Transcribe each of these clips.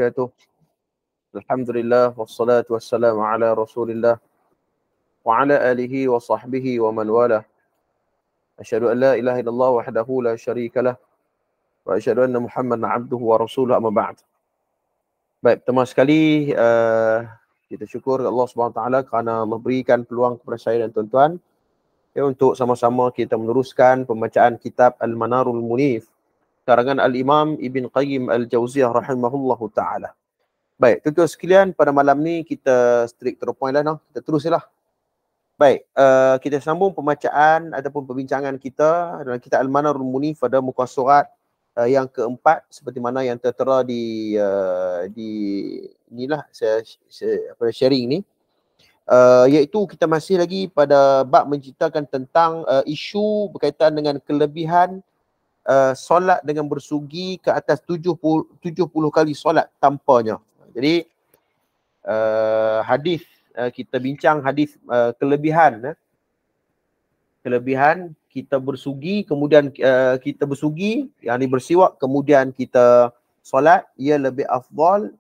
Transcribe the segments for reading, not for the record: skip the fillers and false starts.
وبركاته. الحمد لله والصلاة والسلام على رسول الله وعلى آله وصحبه ومن والاه. أشهد أن لا إله إلا الله وحده لا شريك له وأشهد أن محمدا عبده ورسوله أما بعد. Baik, pertama sekali kita syukur Allah SWT kerana memberikan peluang kepada saya dan tuan-tuan untuk sama-sama kita meneruskan pembacaan kitab Al-Manarul Munif karangan Al-Imam Ibn Qayyim Al-Jauziyah rahimahullahu ta'ala. Baik, tuan-tuan sekalian, pada malam ni kita straight to the point lah, kita teruslah. Baik, kita sambung pembacaan ataupun perbincangan kita dalam kitab Al-Manarul Munif pada muka surat yang keempat, seperti mana yang tertera di inilah saya sharing ni, iaitu kita masih lagi pada bab menceritakan tentang isu berkaitan dengan kelebihan solat dengan bersugi ke atas 70 kali solat tanpanya. Jadi hadis kita bincang hadis kelebihan kita bersugi, kemudian kita bersugi, yang ni bersiwak, kemudian kita solat, ia lebih afdal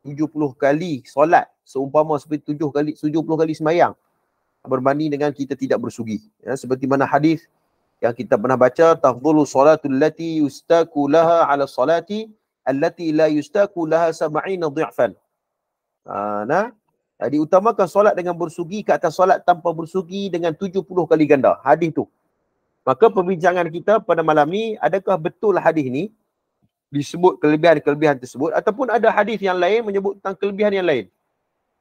70 kali solat seumpama seperti 70 kali sembahyang berbanding dengan kita tidak bersugi. Ya, seperti mana hadis yang kita pernah baca, tafdhulu salatul lati yustaku laha ala salati allati la yustaku laha 70 dhi'fan. Diutamakan solat dengan bersugi ke atas solat tanpa bersugi dengan 70 kali ganda. Hadis tu. Maka perbincangan kita pada malam ni, adakah betul hadis ni disebut kelebihan-kelebihan tersebut, ataupun ada hadis yang lain menyebut tentang kelebihan yang lain.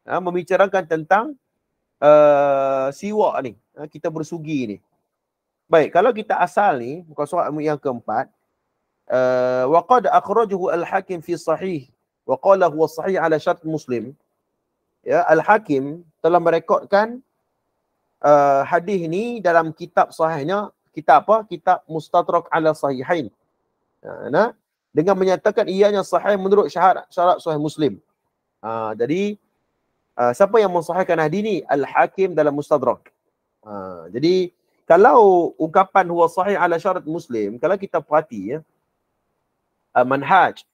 Membicarakan tentang siwak ni, kita bersugi ni. Baik, kalau kita asal ni, muka surat yang keempat, wa qad akhrajahu al-Hakim fi sahih wa qala huwa sahih ala syart Muslim. Ya, Al-Hakim telah merekodkan hadis ni dalam kitab sahihnya, kitab apa? Kitab Mustadrak ala Sahihain. Dengan menyatakan ianya sahih menurut syarat sahih Muslim. Jadi siapa yang mensahihkan hadis ni? Al-Hakim dalam Mustadrak. Jadi kalau ungkapan huwa sahih ala syarat Muslim, kalau kita perhati manhaj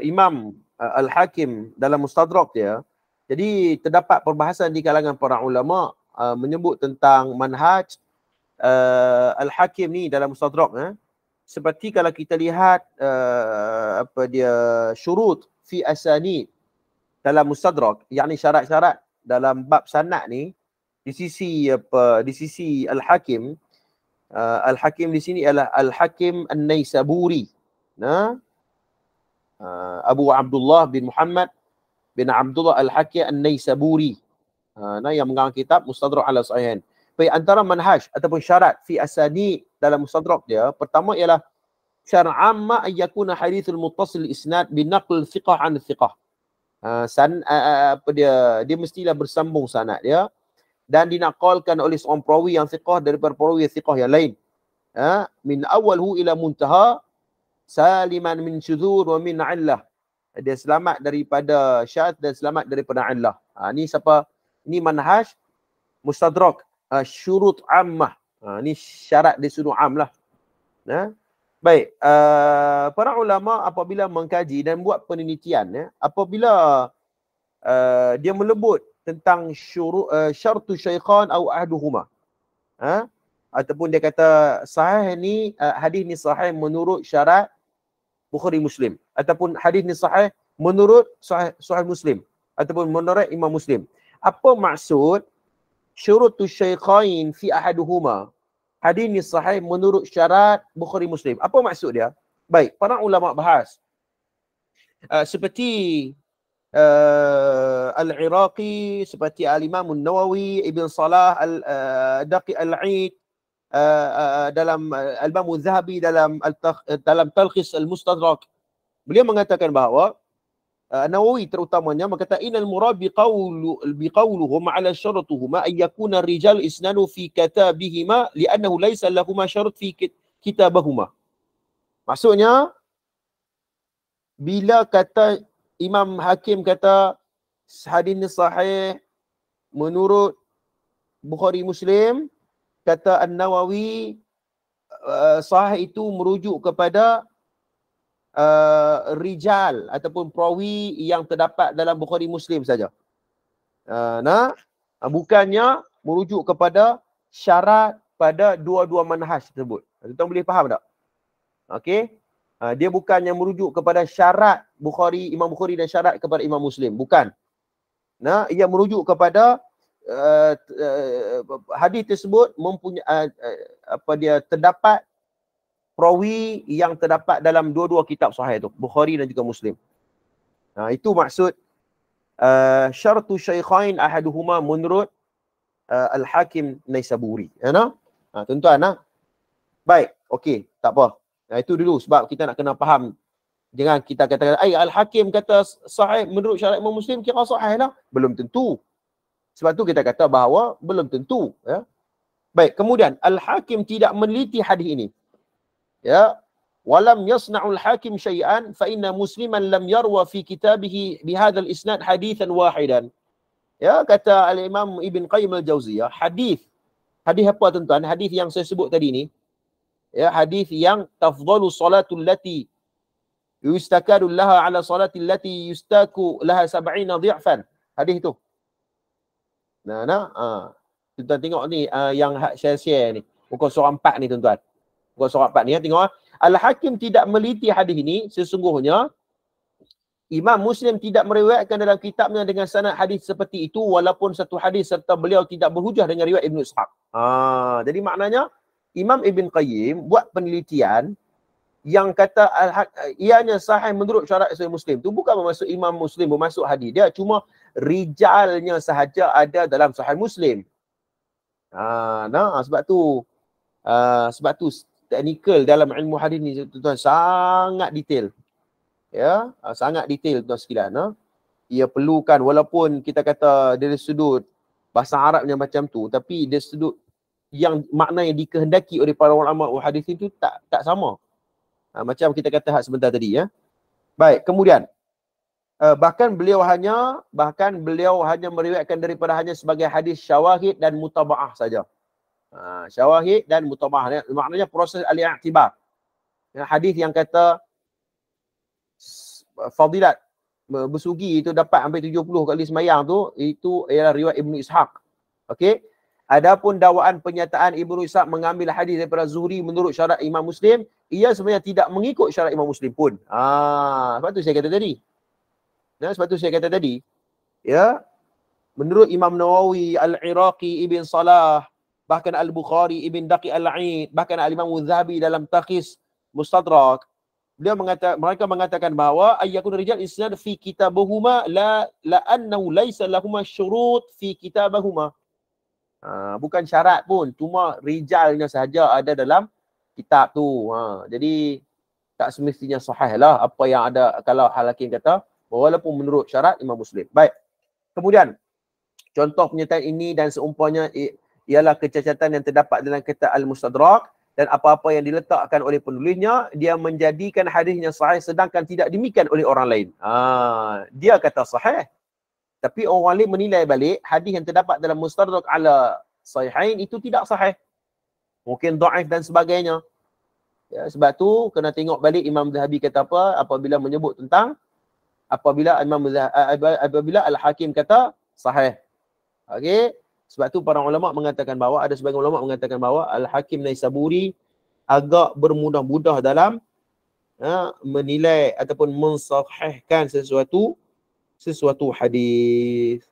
Imam Al-Hakim dalam Mustadrak dia, jadi terdapat perbahasan di kalangan para ulama menyebut tentang manhaj Al-Hakim ni dalam Mustadrak. Seperti kalau kita lihat syurut fi asanid dalam Mustadrak, yakni syarat-syarat dalam bab sanad ni, di sisi Al-Hakim, Al-Hakim di sini adalah Al-Hakim An-Naisaburi, Abu Abdullah bin Muhammad bin Abdullah Al-Hakim An-Naisaburi, yang mengarang kitab Mustadrak ala Sahihain. Baik, antara manhaj ataupun syarat fi asani dalam Mustadrak dia, pertama ialah syarat amma an yakuna hadithul muttasil isnad bin naql thiqah an thiqah. Dia mestilah bersambung sanad dia dan dinakalkan oleh seorang perawi yang thiqah daripada perawi thiqah yang lain. Min awalhu ila muntaha saliman min syudzur wa min illah. Dia selamat daripada syadz dan selamat daripada illah. Ni siapa? Ini manhaj Mustadrak, syurut ammah. Ni syarat dia sudut am lah. Baik, para ulama apabila mengkaji dan buat penelitian, apabila dia melebut tentang syartu syaikhan atau ahduhuma, ataupun dia kata sahih ni, hadis ni sahih menurut syarat Bukhari Muslim, ataupun hadis ni sahih menurut sahih Muslim, ataupun menurut Imam Muslim. Apa maksud syurutu syaikhain fi ahaduhuma? Hadis ni sahih menurut syarat Bukhari Muslim. Apa maksud dia? Baik, para ulama bahas. Seperti Al-Iraqi, seperti Al-Imam An-Nawawi, Ibn Salah, Daqi Al-Aid, dalam Al-Imam Al-Zahabi dalam Talkhis Al-Mustadrak. Beliau mengatakan bahawa Nawawi terutamanya berkata innal murad biqauluhum ala syaratuhuma ay yakuna ar-rijal isnanu fi katabihima li'annahu laysa lahuma syarat fi kitabahuma. Maksudnya bila kata Imam Hakim kata hadis ni sahih menurut Bukhari Muslim, kata An-Nawawi sahih itu merujuk kepada rijal ataupun perawi yang terdapat dalam Bukhari Muslim saja. Bukannya merujuk kepada syarat pada dua-dua manhaj tersebut. Tuan boleh faham tak? Okey. Dia bukannya merujuk kepada syarat Bukhari, Imam Bukhari dan syarat kepada Imam Muslim. Bukan. Ia merujuk kepada hadis tersebut mempunyai terdapat perawi yang terdapat dalam dua-dua kitab sahih itu, Bukhari dan juga Muslim. Itu maksud syartu syaikhain ahaduhuma menurut Al-Hakim Naisaburi. Tuan-tuan. Baik, okey, tak apa. Itu dulu sebab kita nak kena faham. Jangan kita katakan, Al-Hakim kata sahih menurut syarat Imam Muslim, kira sahih lah. Belum tentu. Sebab tu kita kata bahawa belum tentu. Ya. Baik, kemudian Al-Hakim tidak meneliti hadis ini. Ya, walam yasna'ul hakim syai'an fa inna musliman lam yarwa fi kitabihi bihadzal isnad hadithan wahidan. Ya, kata al-Imam Ibn Qayyim al-Jauziyah, hadis apa tuan-tuan? Hadis yang saya sebut tadi ni, ya, hadis yang tafdalu salatul lati yustakadu laha ala salatil lati yustaku laha 70 dhi'fan. Hadis tu. Tuan-tuan tengok ni yang saya share ni. Muka surah 4 ni tuan-tuan. Muka surah 4 ni, tengok. Al-Hakim tidak meliti hadis ini, sesungguhnya Imam Muslim tidak meriwayatkan dalam kitabnya dengan sanad hadis seperti itu walaupun satu hadis serta beliau tidak berhujah dengan riwayat Ibn Ishaq. Jadi maknanya Imam Ibn Qayyim buat penelitian yang kata ianya sahih menurut syarat Sahih Muslim. Tu bukan bermaksud Imam Muslim bermaksud hadis dia, cuma rijalnya sahaja ada dalam Sahih Muslim. Sebab tu teknikal dalam ilmu hadis ni tuan-tuan sangat detail. Ya, sangat detail tuan sekalian. Ia perlukan walaupun kita kata dari sudut bahasa Arabnya macam tu, tapi dari sudut yang makna yang dikehendaki oleh para ulama hadis itu tak sama. Macam kita kata hak sebentar tadi, ya. Baik, kemudian bahkan beliau hanya meriwayatkan daripada hanya sebagai hadis syawahid dan mutabaah saja. Syawahid dan mutabaah, maknanya proses al-i'tibar. Hadis yang kata fadilat bersugi itu dapat sampai 70 kali semayang tu, itu ialah riwayat Ibn Ishaq. Okey. Adapun dakwaan penyataan Ibn Ishaq mengambil hadis daripada Zuhri menurut syarat Imam Muslim, ia sebenarnya tidak mengikut syarat Imam Muslim pun. Sebab tu saya kata tadi. Ya. Menurut Imam Nawawi, Al-Iraqi, Ibn Salah, bahkan Al-Bukhari, Ibn Daqi Al-Aid, bahkan Al-Imam Al-Zahabi dalam Takhis Mustadrak, mereka mengatakan bahawa ayyakun rijal isnad fi kitabahuma la annahu laisa lahuma syurut fi kitabahuma. Bukan syarat pun, cuma rijalnya sahaja ada dalam kitab tu. Jadi tak semestinya sahih lah apa yang ada kalau Al-Hakim kata walaupun menurut syarat Imam Muslim. Baik. Kemudian contoh pernyataan ini dan seumpamanya ialah kecacatan yang terdapat dalam kitab Al-Mustadrak, dan apa-apa yang diletakkan oleh penulisnya, dia menjadikan hadisnya sahih sedangkan tidak demikian oleh orang lain. Dia kata sahih, tapi orang lain menilai balik hadis yang terdapat dalam Mustadrak ala Sahihain itu tidak sahih. Mungkin dhaif dan sebagainya. Ya, sebab tu kena tengok balik Imam Zahabi kata apa apabila menyebut tentang apabila Al-Hakim kata sahih. Okey. Sebab tu para ulama mengatakan bahawa, ada sebagian ulama mengatakan bahawa Al-Hakim Naisaburi agak bermudah-mudah dalam menilai ataupun mensahihkan sesuatu hadis.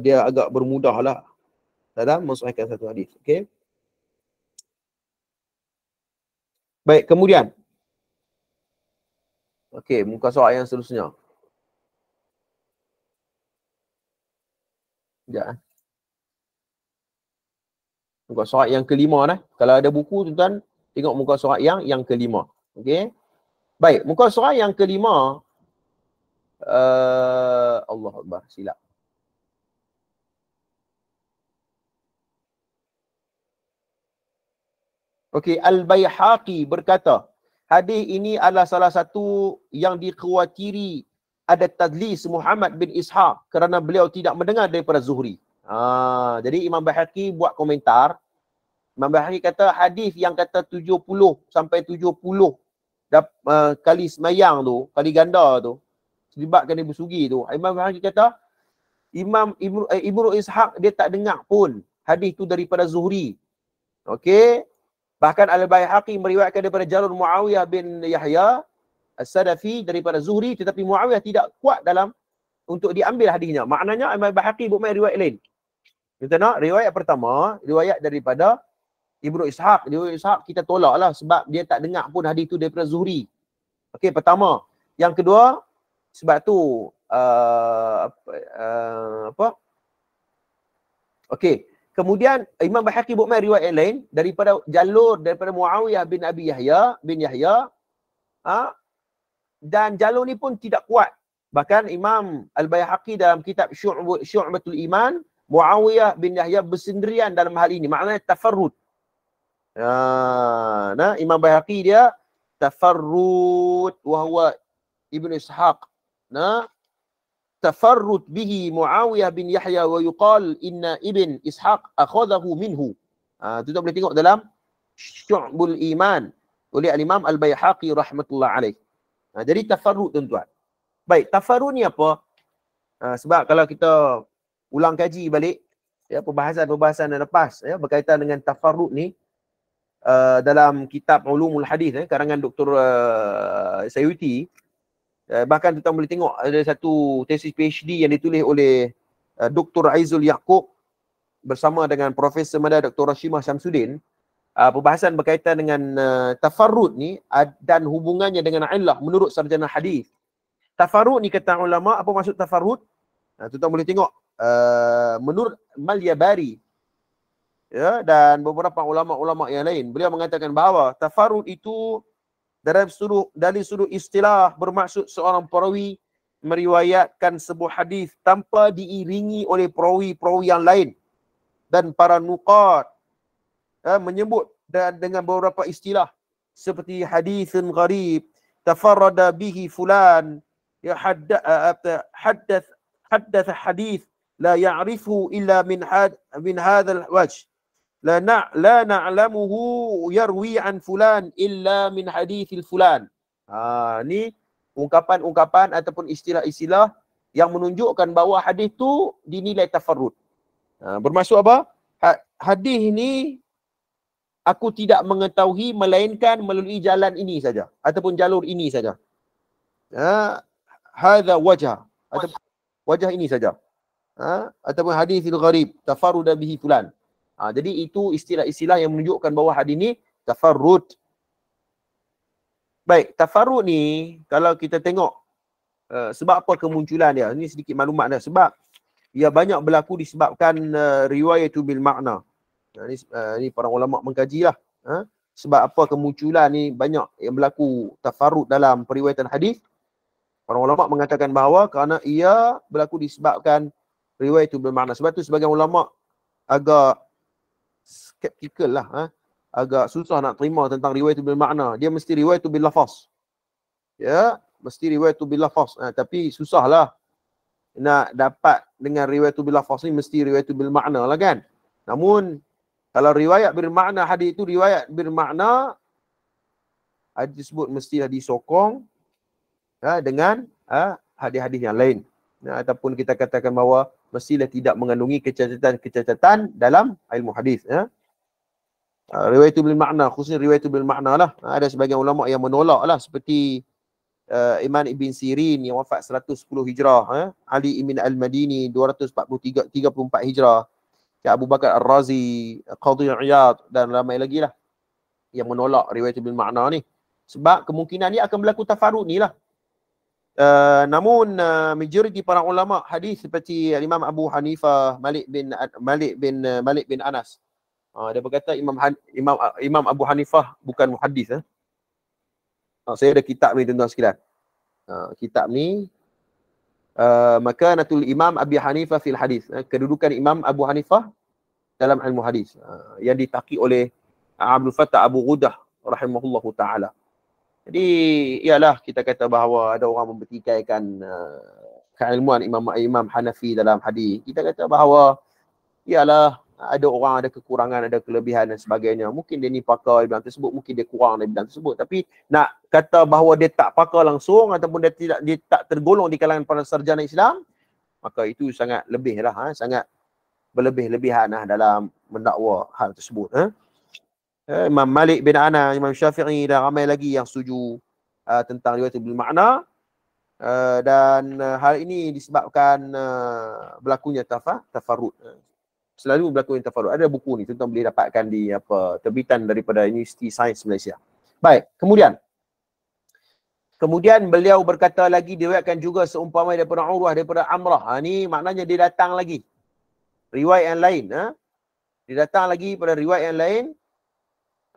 Dia agak bermudah lah dalam mensahihkan satu hadis. Okey. Baik, kemudian. Okey, muka surat yang seterusnya. Sekejap. Muka surat yang kelima dah. Kalau ada buku tuan-tuan, tengok muka surat yang kelima. Okey. Baik, muka surat yang kelima. Allah Akbar, silap. Okey, Al-Baihaqi berkata, hadis ini adalah salah satu yang dikhawatiri ada tadlis Muhammad bin Ishaq kerana beliau tidak mendengar daripada Zuhri. Jadi Imam Baihaqi buat komentar. Imam Baihaqi kata hadis yang kata 70 sampai 70 kali semayang tu, kali ganda tu, sebabkan dia bersugi tu, Imam Bayhaqi kata Ibnu Ishaq dia tak dengar pun hadis tu daripada Zuhri. Okey. Bahkan Al-Bayhaqi meriwayatkan daripada jalur Muawiyah bin Yahya As-Sadafi daripada Zuhri, tetapi Muawiyah tidak kuat dalam untuk diambil hadisnya. Maknanya Imam Bayhaqi buat main riwayat lain. Kita nak riwayat pertama, riwayat daripada Ibnu Ishaq. Ibnu Ishaq kita tolaklah sebab dia tak dengar pun hadis tu daripada Zuhri. Okey, pertama. Yang kedua, sebab tu okey. Kemudian Imam Bayhaqi buat main riwayat yang lain daripada jalur daripada Muawiyah bin Abi Yahya bin Yahya, dan jalur ni pun tidak kuat. Bahkan Imam Al-Bayhaqi dalam kitab Syu'batul Iman, Muawiyah bin Yahya bersendirian dalam hal ini. Maknanya tafarrud. Nah, Imam Bayhaqi dia tafarrud wa huwa Ibnu Ishaq. Nah, tafarrud bihi Muawiyah bin Yahya wa yuqal inna Ibn Ishaq akhadahu minhu. Kita boleh tengok dalam Syu'bul Iman oleh Al-Imam Al-Bayhaqi rahmatullah alaih. Jadi tafarrud tuan-tuan. Baik, tafarrud ni apa? Sebab kalau kita ulang kaji balik ya, perbahasan yang lepas ya, berkaitan dengan tafarrud ni dalam kitab Ulumul Hadis karangan Dr. Sayuti, bahkan kita boleh tengok ada satu tesis PhD yang ditulis oleh Dr. Aizul Yaqub bersama dengan Profesor Madar Dr. Rashimah Syamsuddin. Perbahasan berkaitan dengan tafarrud ni dan hubungannya dengan illah menurut sarjana hadis. Tafarrud ni kata ulama, apa maksud tafarrud? Kita boleh tengok menurut Malyabari ya, dan beberapa ulama-ulama yang lain, beliau mengatakan bahawa tafarrud itu dari sudut istilah bermaksud seorang perawi meriwayatkan sebuah hadis tanpa diiringi oleh perawi-perawi yang lain, dan para nuqat menyebut dengan beberapa istilah seperti haditsun gharib, tafarrada bihi fulan, ya haddath hadith la ya'rifu illa min hadzal wajh, la na'lamuhu yarwi an fulan illa min hadithil fulan. Ni ungkapan-ungkapan ataupun istilah-istilah yang menunjukkan bahawa hadis tu dinilai tafarrud. Bermaksud apa? Hadis ni aku tidak mengetahui melainkan melalui jalan ini saja ataupun jalur ini saja. Hadza wajah atau wajah ini saja. Ataupun hadithil gharib tafarruda bihi fulan. Jadi itu istilah-istilah yang menunjukkan bahawa hadis ni tafarrud. Baik, tafarrud ni kalau kita tengok sebab apa kemunculan dia, ini sedikit maklumat dah. Sebab ia banyak berlaku disebabkan riwayatu bil makna. Ini para ulama mengkajilah. Sebab apa kemunculan ni banyak yang berlaku tafarrud dalam periwayatan hadis. Para ulama mengatakan bahawa kerana ia berlaku disebabkan riwayatu bil makna. Sebab tu sebagian ulama agak skeptikal lah. Agak susah nak terima tentang riwayatu bil makna. Dia mesti riwayatu bil lafaz. Ya, mesti riwayatu bil lafaz. Tapi susahlah nak dapat dengan riwayatu bil lafaz ni, mesti riwayatu bil makna lah kan. Namun kalau riwayat bermakna hadis itu riwayat bermakna, hadis tersebut mestilah disokong dengan hadis-hadis yang lain. Ataupun kita katakan bahawa mestilah tidak mengandungi kecacatan dalam ilmu hadis. Riwayat bil makna, khususnya riwayat bil makna lah. Ada sebagian ulama yang menolak lah, seperti Imam Ibn Sirin yang wafat 110 Hijrah, Ali Ibn Al-Madini 234 Hijrah, Abu Bakar Ar-Razi, Qadhi Iyad dan ramai lagi lah yang menolak riwayat bil makna ni. Sebab kemungkinan ni akan berlaku tafarrud ni lah. Namun majoriti para ulama hadis seperti Imam Abu Hanifah, Malik bin Anas, dia berkata Imam Abu Hanifah bukan muhaddis. Saya ada kitab ni tuan-tuan sekalian. Kitab ni Makanatul Imam Abi Hanifah fil Hadis, kedudukan Imam Abu Hanifah dalam ilmu hadis, yang ditaki oleh Abdul Fattah Abu Ghudah rahimahullahu taala. Jadi ialah kita kata bahawa ada orang mempertikaikan keilmuan Imam Hanafi dalam hadis. Kita kata bahawa ialah Ada orang ada kekurangan, ada kelebihan dan sebagainya. Mungkin dia ni pakar di bidang tersebut, mungkin dia kurang di bidang tersebut. Tapi nak kata bahawa dia tak pakar langsung ataupun dia tak tergolong di kalangan para sarjana Islam, maka itu sangat lebih lah, sangat berlebih-lebihan dalam mendakwa hal tersebut. Imam Malik bin Anas, Imam Syafi'i dan ramai lagi yang setuju tentang riwayat bil makna. Dan hal ini disebabkan berlakunya tafarrud. Selalu berlaku tafarrud. Ada buku ni, tuan-tuan boleh dapatkan di terbitan daripada Universiti Sains Malaysia. Baik, kemudian beliau berkata lagi, diriwayatkan juga seumpama daripada Urwah, daripada Amrah. Ni maknanya dia datang lagi riwayat yang lain. Dia datang lagi pada riwayat yang lain.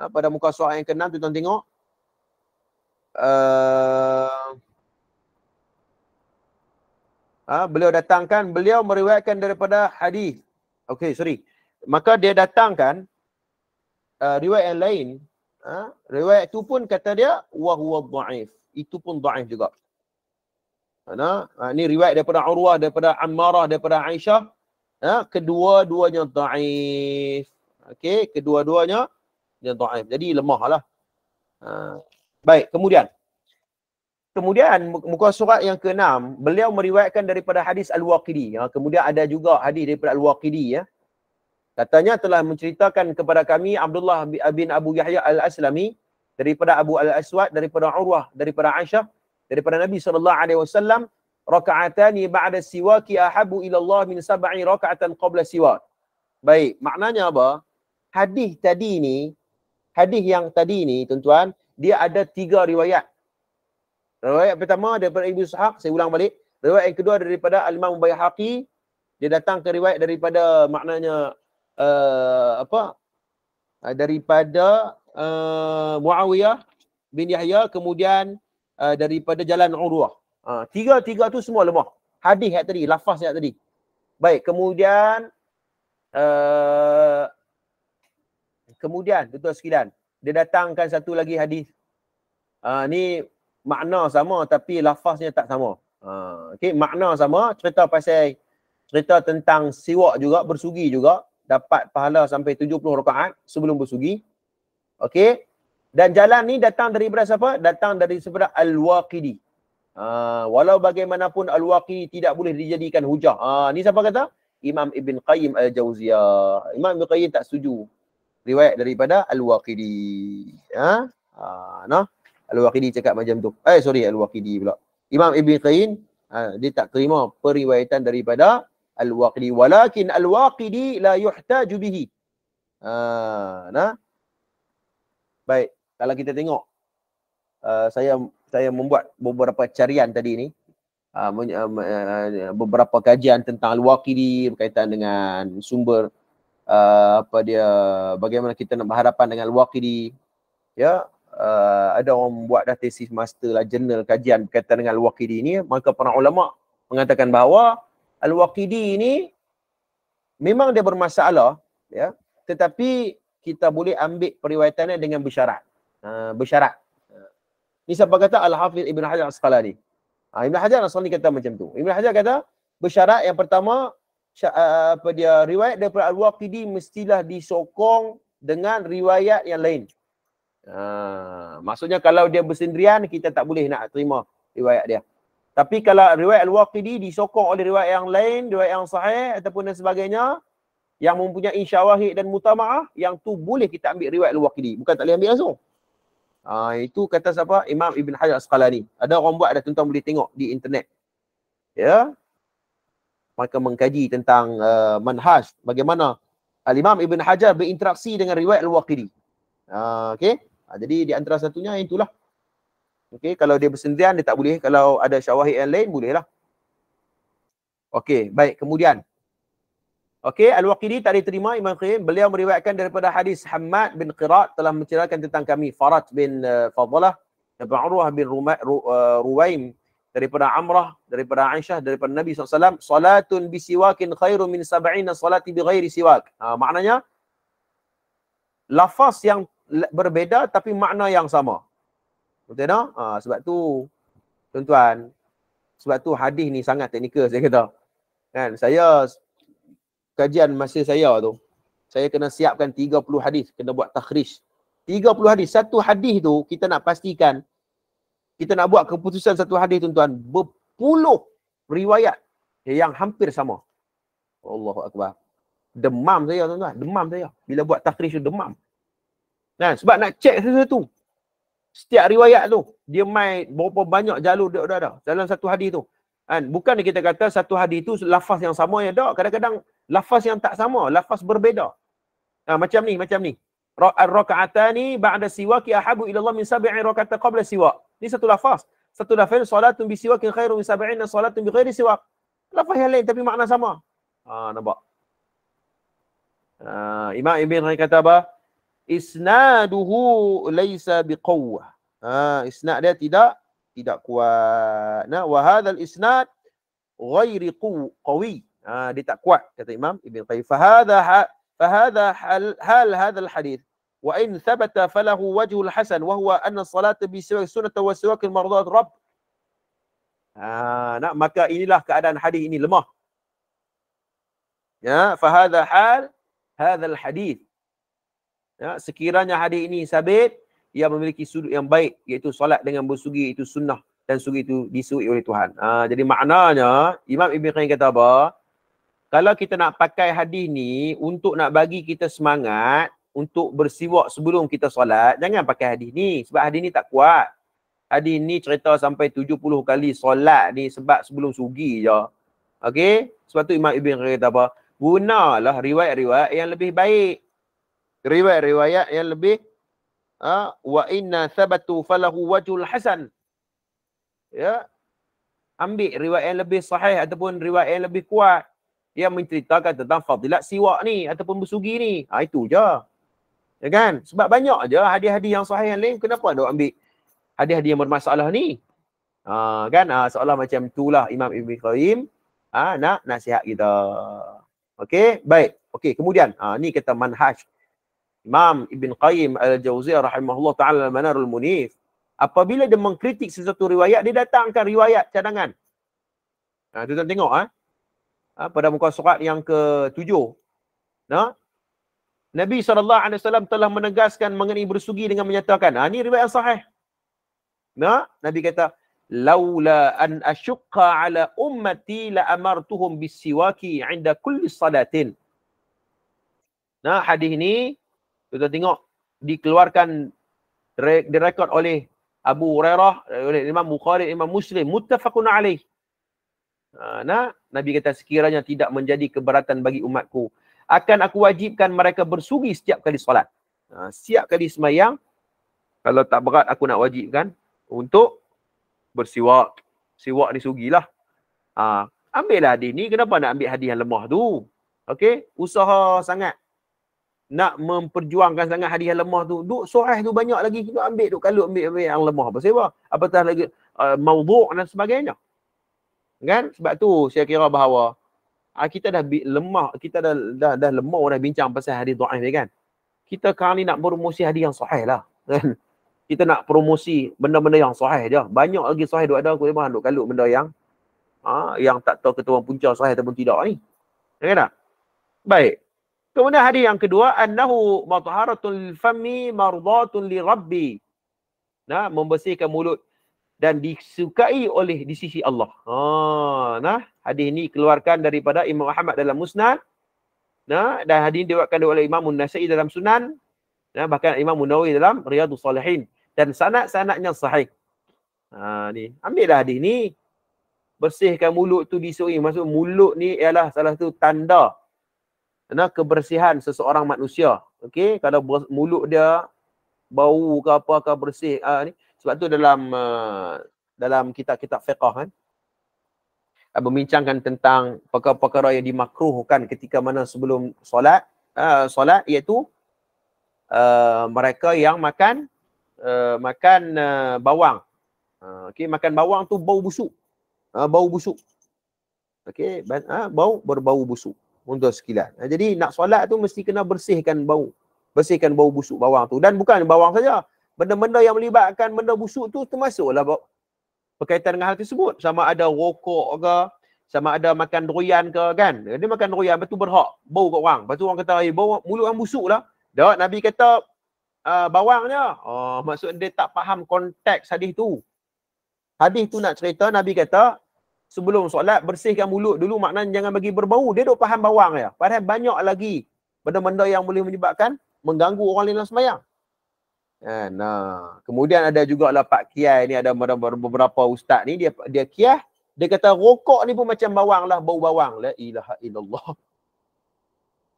Pada muka surat yang ke-6, tuan-tuan tengok. Beliau datangkan, beliau meriwayatkan daripada hadis. Maka dia datangkan riwayat yang lain. Riwayat itu pun kata dia wa huwa dhaif. Itu pun dhaif juga. Ini riwayat daripada Urwah, daripada Ammarah, daripada Aisyah. Kedua-duanya dhaif. Okey, kedua-duanya dia dhaif. Jadi lemahlah. Baik, kemudian muka surat yang ke-6, beliau meriwayatkan daripada hadis Al-Waqidi. Kemudian ada juga hadis daripada Al-Waqidi. Katanya telah menceritakan kepada kami Abdullah bin Abu Yahya Al-Aslami daripada Abu Al-Aswad, daripada Urwah, daripada Aisyah, daripada Nabi SAW, raka'atani ba'da siwaki ahabu ila Allah min sab'i raka'atan qabla siwak. Baik, maknanya apa? Hadis yang tadi ni, tuan-tuan, dia ada 3 riwayat. Riwayat pertama daripada Ibnu Ishaq, saya ulang balik. Riwayat yang kedua daripada Al-Imam Baihaqi, dia datang ke riwayat daripada maknanya daripada Muawiyah bin Yahya, kemudian daripada jalan Urwah. Tiga tu semua lemah. Hadis yang tadi, lafaz yang tadi. Baik, kemudian tuan-tuan sekalian, dia datangkan satu lagi hadis. Ni makna sama tapi lafaznya tak sama. Okey, makna sama, cerita tentang siwak juga, bersugi juga, dapat pahala sampai 70 rakaat sebelum bersugi. Okey. Dan jalan ni datang daripada siapa? Datang dari daripada Al-Waqidi. Walau bagaimanapun Al-Waqidi tidak boleh dijadikan hujah. Ni siapa kata? Imam Ibn Qayyim Al-Jauziyah. Imam Ibn Qayyim tak setuju riwayat daripada Al-Waqidi. Al-Waqidi cakap macam tu. Al-Waqidi pula. Imam Ibn Qayyim dia tak terima periwayatan daripada Al-Waqidi. Walakin Al-Waqidi la yuhtaju bihi. Baik, kalau kita tengok saya membuat beberapa carian tadi ni. Beberapa kajian tentang Al-Waqidi berkaitan dengan sumber bagaimana kita nak berhadapan dengan Al-Waqidi. Ada orang buat dah tesis master lah, jurnal kajian berkaitan dengan Al-Waqidi ni. Maka para ulama mengatakan bahawa Al-Waqidi ni memang dia bermasalah, tetapi kita boleh ambil periwayatannya dengan bersyarat. Ni siapa kata? Al-Hafiz Ibn Hajar Al-Asqalani. Ibn Hajar Al-Asqalani kata macam tu. Ibn Hajar kata bersyarat yang pertama, riwayat daripada Al-Waqidi mestilah disokong dengan riwayat yang lain. Maksudnya kalau dia bersendirian, kita tak boleh nak terima riwayat dia. Tapi kalau riwayat Al-Waqidi disokong oleh riwayat yang lain, riwayat yang sahih ataupun dan sebagainya, yang mempunyai syawahid dan mutama'ah, yang tu boleh kita ambil riwayat Al-Waqidi. Bukan tak boleh ambil langsung. Itu kata siapa? Imam Ibn Hajar Asqalani. Ada orang buat, ada tuan-tuan boleh tengok di internet. Mereka mengkaji tentang manhaj, bagaimana Al-Imam Ibn Hajar berinteraksi dengan riwayat Al-Waqidi. Okey. Jadi di antara satunya itulah. Okey, kalau dia bersendirian dia tak boleh, kalau ada syawahid yang lain bolehlah. Okey, baik, kemudian. Okey, Al-Waqidi tak diterima Imam Qayyim. Beliau meriwayatkan daripada hadis Hammad bin Qirat telah menceritakan tentang kami, Farat bin Fadalah, daripada Urwah bin Ruwaim, daripada Amrah, daripada Aisyah, daripada Nabi SAW, salatun bisiwakin khairu min sab'ina salati bighairi siwak. Maknanya lafaz yang berbeza tapi makna yang sama. Betul tak? Sebab tu tuan-tuan, sebab tu hadis ni sangat teknikal saya kata. Kan, saya kajian masa saya tu, saya kena siapkan 30 hadis, kena buat takhrij. 30 hadis. Satu hadis tu kita nak pastikan, kita nak buat keputusan satu hadis tuan-tuan, berpuluh riwayat yang hampir sama. Allahu Akbar. Demam saya tuan-tuan, demam saya. Bila buat takhrij tu demam. Nah, sebab nak cek sesuatu. Setiap riwayat tu, dia main berapa banyak jalur dia ada dalam satu hadis tu. Kan? Bukan kita kata satu hadis tu lafaz yang sama ya tak. Kadang-kadang lafaz yang tak sama, lafaz berbeza. Macam ni. Ar-raka'atani ba'da siwaki ahabu ila Allah min sab'i raka'at qabla siwak. Ni satu lafaz. Satu lafaz salatun bi siwakin khairu min sab'ina salatun bi ghairi siwak. Lafaz yang lain tapi makna sama. Nampak. Imam Ibn kata apa? Isnaduhu laysa biqawwah. Isnad dia tidak kuat. Wa hadzal isnad ghairi qawi. Dia tak kuat kata Imam Ibn Qayyim. فهذا حال هذا الحديث وإن ثبت فله وجه الحسن وهو أن الصلاة بسواك السنة والسواك المرضات رب. Maka inilah keadaan hadis ini lemah. Ya, فهذا حال هذا الحديث. Ya, sekiranya hadis ini sabit, ia memiliki sudut yang baik, iaitu solat dengan bersugi itu sunnah dan sugi itu disuruh oleh Tuhan. Jadi maknanya Imam Ibn Qayyim kata apa? Kalau kita nak pakai hadis ni untuk nak bagi kita semangat untuk bersiwak sebelum kita solat, jangan pakai hadis ni. Sebab hadis ni tak kuat. Hadis ni cerita sampai 70 kali solat ni sebelum sugi je. Okey? Sebab tu Imam Ibn kata apa? Gunalah riwayat-riwayat yang lebih baik. Riwayat-riwayat yang lebih wa inna thabatu falahu wajhul hasan. Ya. Ambil riwayat yang lebih sahih ataupun riwayat yang lebih kuat yang menceritakan tentang fadilat siwak ni ataupun bersugi ni. Itu je. Ya kan? Sebab banyak je hadis-hadis yang sahih yang lain. Kenapa dok ambil hadis-hadis yang bermasalah ni? Kan? Seolah macam itulah Imam Ibn Qayyim nak nasihat kita. Okey? Baik. Okey, kemudian ni kata manhaj Imam Ibn Qayyim Al-Jauziyah rahimahullah ta'ala Manarul Munif. Apabila dia mengkritik sesuatu riwayat, dia datangkan riwayat cadangan. Tuan-tuan tengok pada muka surat yang ke-7. Nabi SAW telah menegaskan mengenai bersugi dengan menyatakan, ini riwayat sahih. Nabi kata, laula an asyqa ala ummati la amartuhum bisiwaki 'inda kulli salatin. Hadis ni kita tengok dikeluarkan, direkod oleh Abu Hurairah, oleh Imam Bukhari, Imam Muslim, muttafaqun alaih. Nabi kata, sekiranya tidak menjadi keberatan bagi umatku, akan aku wajibkan mereka bersugi setiap kali solat. Setiap kali semayang, kalau tak berat aku nak wajibkan untuk bersiwak. Siwak ni sugilah. Ambillah hadis ni. Kenapa nak ambil hadis yang lemah tu? Okey, usaha sangat nak memperjuangkan sangat hadis yang lemah tu. Duk sahih tu banyak lagi, kita ambil ambil yang lemah. Apatah lagi maudhu' dan sebagainya. Kan? Sebab tu saya kira bahawa kita dah lemah, kita dah lemah dah bincang pasal hadis dhaif ni kan. Kita kali nak promosi hadis yang sahih lah. Kan? Kita nak promosi benda-benda yang sahih je. Banyak lagi sahih duk ada, aku duk kalut benda yang tak tahu ketua punca sahih ataupun tidak ni. Ya tak? Baik. Kemudian hadis yang kedua, annahu mataharatul fami mardatun li rabbi. Membersihkan mulut dan disukai oleh di sisi Allah. Hadis ini keluarkan daripada Imam Ahmad dalam Musnad. Dan hadis ini diriwayatkan oleh Imam An-Nasa'i dalam Sunan. Bahkan Imam Nawawi dalam Riyadhus Shalihin. Dan sanad-sanadnya sahih. Ni, ambillah hadis ni. Bersihkan mulut tu disukai. Maksud mulut ni ialah salah satu tanda kebersihan seseorang manusia. Okey, kalau mulut dia bau ke apa ke bersih ni. Sebab tu dalam kitab-kitab fiqh kan, membincangkan tentang perkara-perkara yang dimakruhkan ketika mana sebelum solat, iaitu mereka yang makan bawang. Okey, makan bawang tu bau busuk. Bau busuk. Okey, berbau busuk untuk sekilas. Jadi nak solat tu mesti kena bersihkan bau busuk bawang tu. Dan bukan bawang saja. Benda-benda yang melibatkan benda busuk tu termasuklah berkaitan dengan hal tersebut. Sama ada rokok ke, sama ada makan durian ke kan. Dia makan durian, lepas tu berhak, bau kat orang. Lepas tu orang kata, bau mulut orang busuk lah. Tak, Nabi kata, bawangnya. Maksud dia tak faham konteks hadis tu. Hadis tu nak cerita, Nabi kata, sebelum solat, bersihkan mulut dulu, maknanya jangan bagi berbau. Dia duk faham bawang ya. Padahal banyak lagi benda-benda yang boleh menyebabkan mengganggu orang lain dalam sembahyang. Nah, kemudian ada juga lah Pak Kiai ni, ada beberapa ustaz ni, dia kiah, dia kata rokok ni pun macam bawang lah, bau bawang. La ilaha illallah.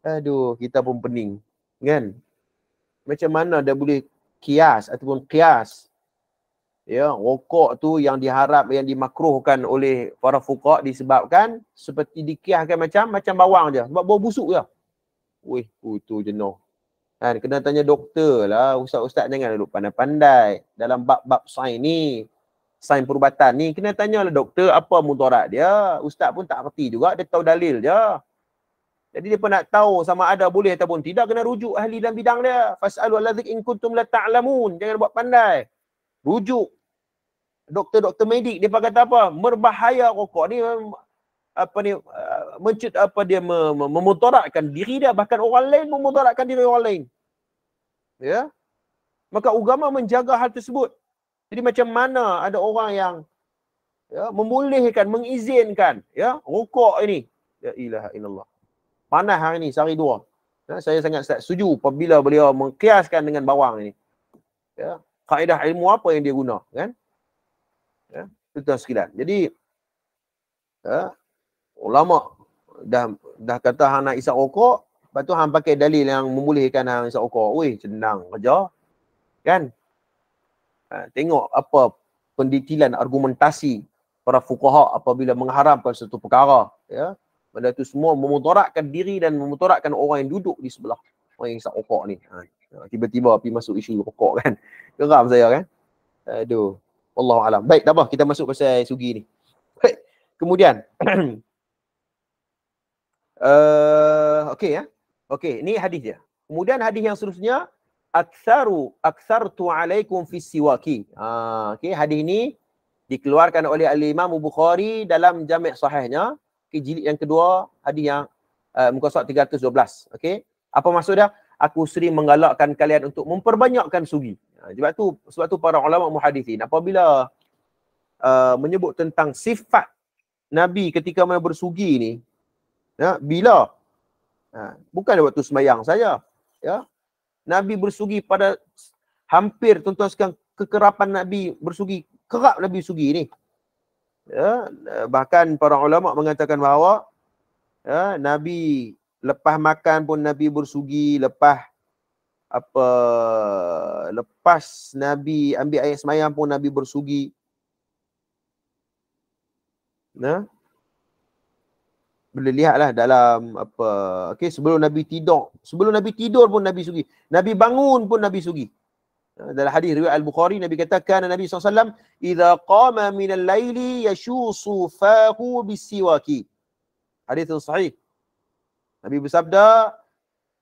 Aduh, kita pun pening. Kan? Macam mana dia boleh kias ataupun kias? Ya, rokok tu yang diharap, yang dimakruhkan oleh para fuqaha disebabkan seperti dikiaskan macam bawang je. Sebab bau busuk je. Wih, tu jenuh. Kena tanya doktor lah. Ustaz-ustaz jangan duduk pandai-pandai. Dalam bab-bab sains ni, sains perubatan ni, kena tanyalah doktor apa mudarat dia. Ustaz pun tak erti juga, dia tahu dalil je. Jadi dia pun nak tahu sama ada boleh ataupun tidak, kena rujuk ahli dalam bidang dia. Fas'alu alladzik in kuntum la ta'lamun. Jangan buat pandai. Rujuk. Doktor-doktor medik, dia kata apa? Merbahaya rokok ni, memudaratkan diri dia, bahkan orang lain memudaratkan diri orang lain. Ya. Maka agama menjaga hal tersebut. Jadi macam mana ada orang yang membolehkan, mengizinkan rokok ini. Ya ilaha illallah. Panas hari ni, sehari dua. Saya sangat setuju apabila beliau mengkiaskan dengan bawang ini. Ya. Kaedah ilmu apa yang dia guna, kan? Ya, itu sekian. Jadi ulama dah kata hang nak isap rokok, lepas tu hang pakai dalil yang membolehkan hang isap rokok. Weh, senang kerja. Kan? Tengok apa pendetilan argumentasi para fuqaha apabila mengharamkan satu perkara. Ya. Benda tu semua memudaratkan diri dan memudaratkan orang yang duduk di sebelah orang yang isap rokok ni. Tiba-tiba pergi masuk isu rokok kan. Geram saya kan. Aduh. Wallahualam. Baik, dah apa? Kita masuk pasal sugi ni. Baik. Kemudian okey ya. Okey, ni hadis dia. Kemudian hadis yang seterusnya, aktsartu alaikum fis siwaki. Okey, hadis ni dikeluarkan oleh Al-Imam Bukhari dalam Jami' Sahihnya, jilid yang kedua, hadis yang muka surat 312. Okey. Apa maksud dia? Aku sering menggalakkan kalian untuk memperbanyakkan sugi. Sebab tu para ulama muhadithin apabila menyebut tentang sifat Nabi ketika mana bersugi ni, bila bukan waktu sembahyang saja, ya. Nabi bersugi pada hampir, tuan-tuan sekalian, kekerapan Nabi bersugi, kerap Nabi sugi ni. Ya, bahkan para ulama mengatakan bahawa Nabi lepas makan pun Nabi bersugi, lepas Nabi ambil air sembahyang pun Nabi bersugi. Boleh lihatlah dalam sebelum Nabi tidur pun Nabi sugi. Nabi bangun pun Nabi sugi. Dalam hadis riwayat Al-Bukhari, Nabi kata, kana Nabi SAW idza qama minal laili yashusu fahu bisiwaki. Hadis itu sahih. Nabi bersabda,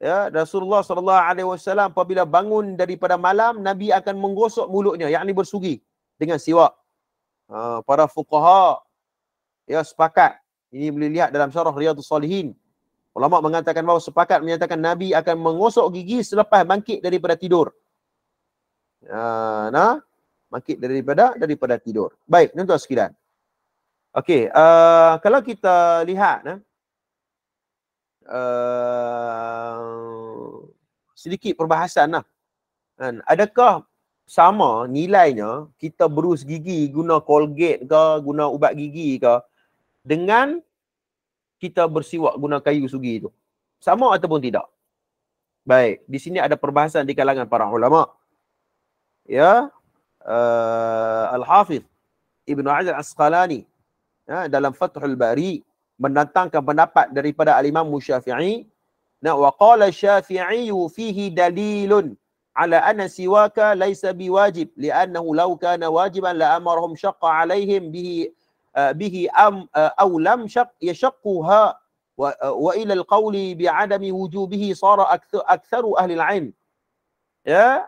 ya, Rasulullah SAW apabila bangun daripada malam, Nabi akan menggosok mulutnya, yakni bersugi dengan siwak. Para fuqaha sepakat. Ini boleh lihat dalam syarah Riyadhus Salihin. Ulama mengatakan bahawa sepakat menyatakan Nabi akan menggosok gigi selepas bangkit daripada tidur. Bangkit daripada tidur. Baik, tuan-tuan sekalian. Okey, kalau kita lihat sedikit perbahasan lah. Adakah sama nilainya kita berus gigi guna Colgate ke, guna ubat gigi ke, dengan kita bersiwak guna kayu sugi itu? Sama ataupun tidak? Baik, di sini ada perbahasan di kalangan para ulama. Ya, Al-Hafidh Ibn Hajar Al-Asqalani dalam Fathul Bari mendatangkan pendapat daripada Al-Imam Syafi'i. Wa qala Syafi'i fihi dalilun ala anna siwaka laysa biwajib li'annahu law kana wajiban la amarahum syaqqa alaihim bihi aw lam yashaqquha wa ila al-qawli bi'adami wujubihi sara aktsaru ahli al-'ilm. Ya,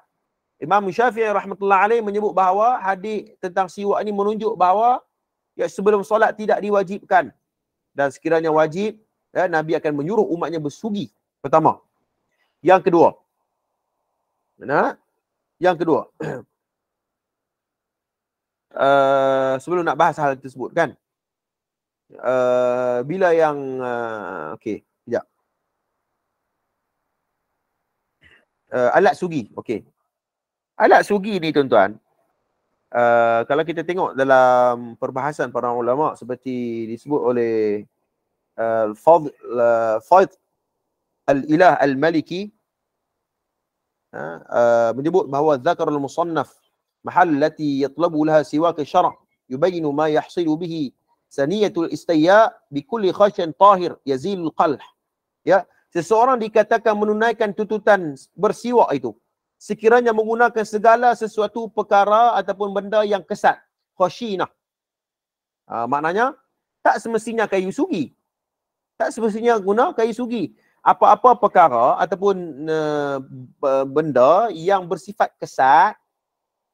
Imam Syafi'i rahmatullah alaih menyebut bahawa hadis tentang siwak ini menunjuk bahawa sebelum solat tidak diwajibkan. dan sekiranya wajib, Nabi akan menyuruh umatnya bersugi. Pertama. Yang kedua. Yang kedua. Sebelum nak bahas hal tersebut kan. Bila yang okey, sekejap. Alat sugi. Okey. Alat sugi ni tuan-tuan, kalau kita tengok dalam perbahasan para ulama seperti disebut oleh Faid al-Ilah al-Maliki, menyebut bahawa zakar al-musannaf mahal lati yatlabu laha siwak syara' yubayinu ma yahsilu bihi saniyatul istiyya bi kulli khasyan tahir yazilul qalh. Ya, seseorang dikatakan menunaikan tuntutan bersiwak itu sekiranya menggunakan segala sesuatu perkara ataupun benda yang kesat, khashinah. Maknanya tak semestinya kayu sugi. Tak semestinya guna kayu sugi. Apa-apa perkara ataupun benda yang bersifat kesat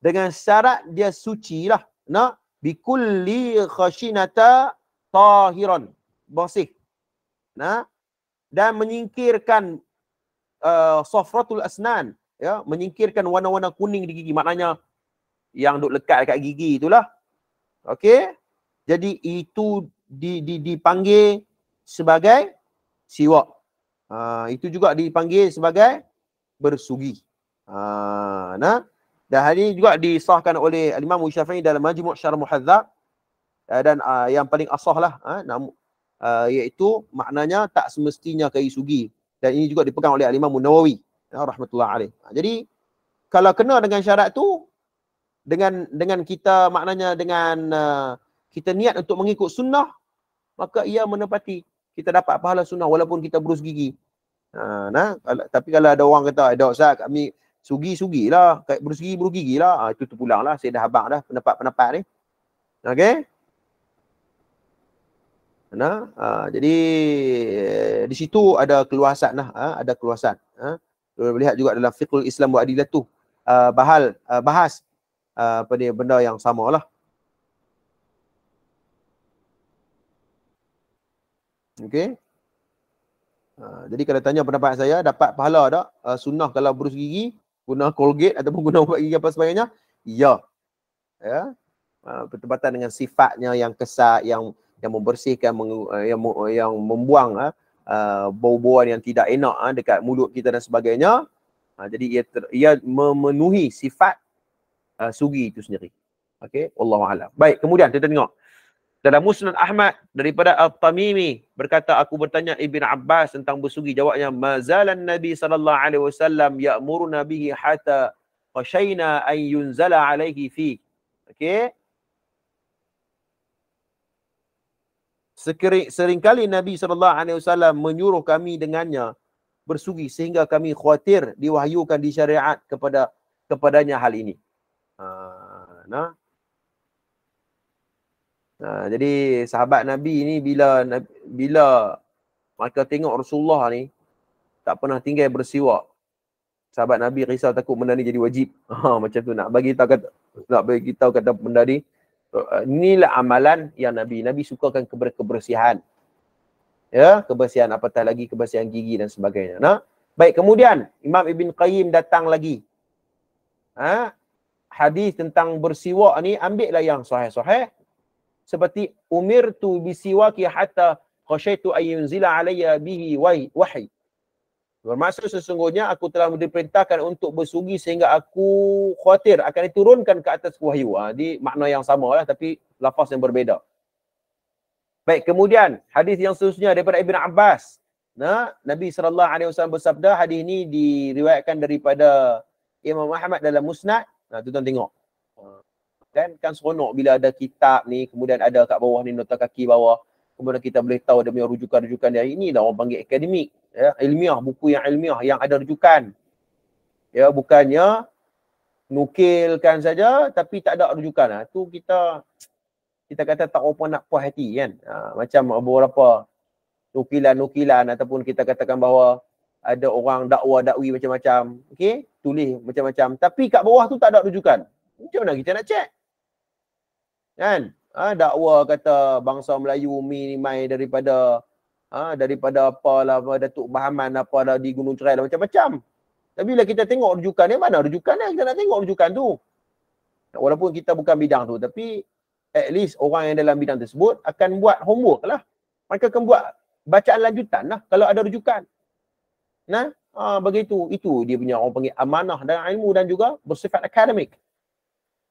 dengan syarat dia suci lah. Bikulli khashinata tahiran. Bersih. Dan menyingkirkan safratul asnan. Ya, menyingkirkan warna-warna kuning di gigi. Maknanya yang duk lekat dekat gigi itulah. Okey. Jadi itu dipanggil sebagai siwak. Itu juga dipanggil sebagai bersugi. Dan hal ini juga disahkan oleh Imam Syafi'i dalam Majmu' Syarh Muhadzab. Dan yang paling asah lah, iaitu maknanya tak semestinya kayu sugi. Dan ini juga dipegang oleh Imam Nawawi rahmatullah alaih. Jadi kalau kena dengan syarat tu, dengan kita, maknanya dengan kita niat untuk mengikut sunnah, maka ia menepati, kita dapat pahala sunnah walaupun kita berus gigi. Tapi kalau ada orang kata, ada Ustaz, kami sugi lah, berus gigi lah, itu terpulang lah. Saya dah habang dah pendapat-pendapat ni. Okey. Jadi di situ ada keluasan lah, ada keluasan. Boleh lihat juga dalam Fiqhul Islam wa Adilatuh, bahas pada benda yang samalah. Okey. Jadi kalau tanya pendapat saya, dapat pahala tak sunnah kalau berus gigi, guna Colgate ataupun guna ubat gigi apa sebagainya? Ya. Ya. Bertepatan dengan sifatnya yang kesat, yang membersihkan, yang membuang bau-bauan yang tidak enak dekat mulut kita dan sebagainya. Jadi ia memenuhi sifat sugi itu sendiri. Okey, wallahu a'lam. Baik, kemudian kita tengok dalam Musnad Ahmad daripada Al-Tamimi berkata, aku bertanya Ibn Abbas tentang bersugi. Jawabnya, mazalan Nabi sallallahu alaihi wasallam ya'muruna bihi hatta khashayna an yunzala alaihi fi. Okey. Seringkali Nabi SAW menyuruh kami dengannya bersugi sehingga kami khawatir diwahyukan di syariat kepadanya hal ini. Jadi sahabat Nabi ni bila mereka tengok Rasulullah ni tak pernah tinggal bersiwak, sahabat Nabi risau takut benda ni jadi wajib. Macam tu nak bagi tahu kata benda ni, inilah amalan yang Nabi sukakan kebersihan. Ya, kebersihan, apatah lagi kebersihan gigi dan sebagainya. Baik, kemudian Imam Ibn Qayyim datang lagi. Hadis tentang bersiwak ni ambillah yang sahih-sahih. Seperti umirtu bisiwaki hatta khasyaitu an yunzila alayya bihi wahyi. Bermaksud sesungguhnya aku telah diperintahkan untuk bersugi sehingga aku khawatir akan diturunkan ke atas wahyu. Di makna yang sama lah tapi lafaz yang berbeza. Baik, kemudian hadis yang seterusnya daripada Ibn Abbas. Nabi SAW bersabda, hadis ini diriwayatkan daripada Imam Ahmad dalam Musnad. Tuan-tuan tengok. Kan seronok bila ada kitab ni, kemudian ada kat bawah ni nota kaki bawah. Kemudian kita boleh tahu dia punya rujukan-rujukan dia. Inilah orang panggil akademik. Ya, ilmiah, buku yang ilmiah, yang ada rujukan. Ya, bukannya nukilkan saja tapi tak ada rujukan. Tu kita kata tak apa nak puas hati kan. Macam beberapa nukilan-nukilan ataupun kita katakan bahawa ada orang dakwa-dakwi macam-macam. Okey, tulis macam-macam. Tapi kat bawah tu tak ada rujukan. Macam mana kita nak check? Kan? dakwa kata bangsa Melayu mai daripada apalah Datuk Bahaman apalah di Gunung Cerai macam-macam. Tapi bila kita tengok rujukan ni, mana rujukan ni? Kita nak tengok rujukan tu. Walaupun kita bukan bidang tu, tapi at least orang yang dalam bidang tersebut akan buat homework lah. Mereka akan buat bacaan lanjutan lah kalau ada rujukan. Nah, begitu. Itu dia punya orang panggil amanah dan ilmu dan juga bersifat akademik.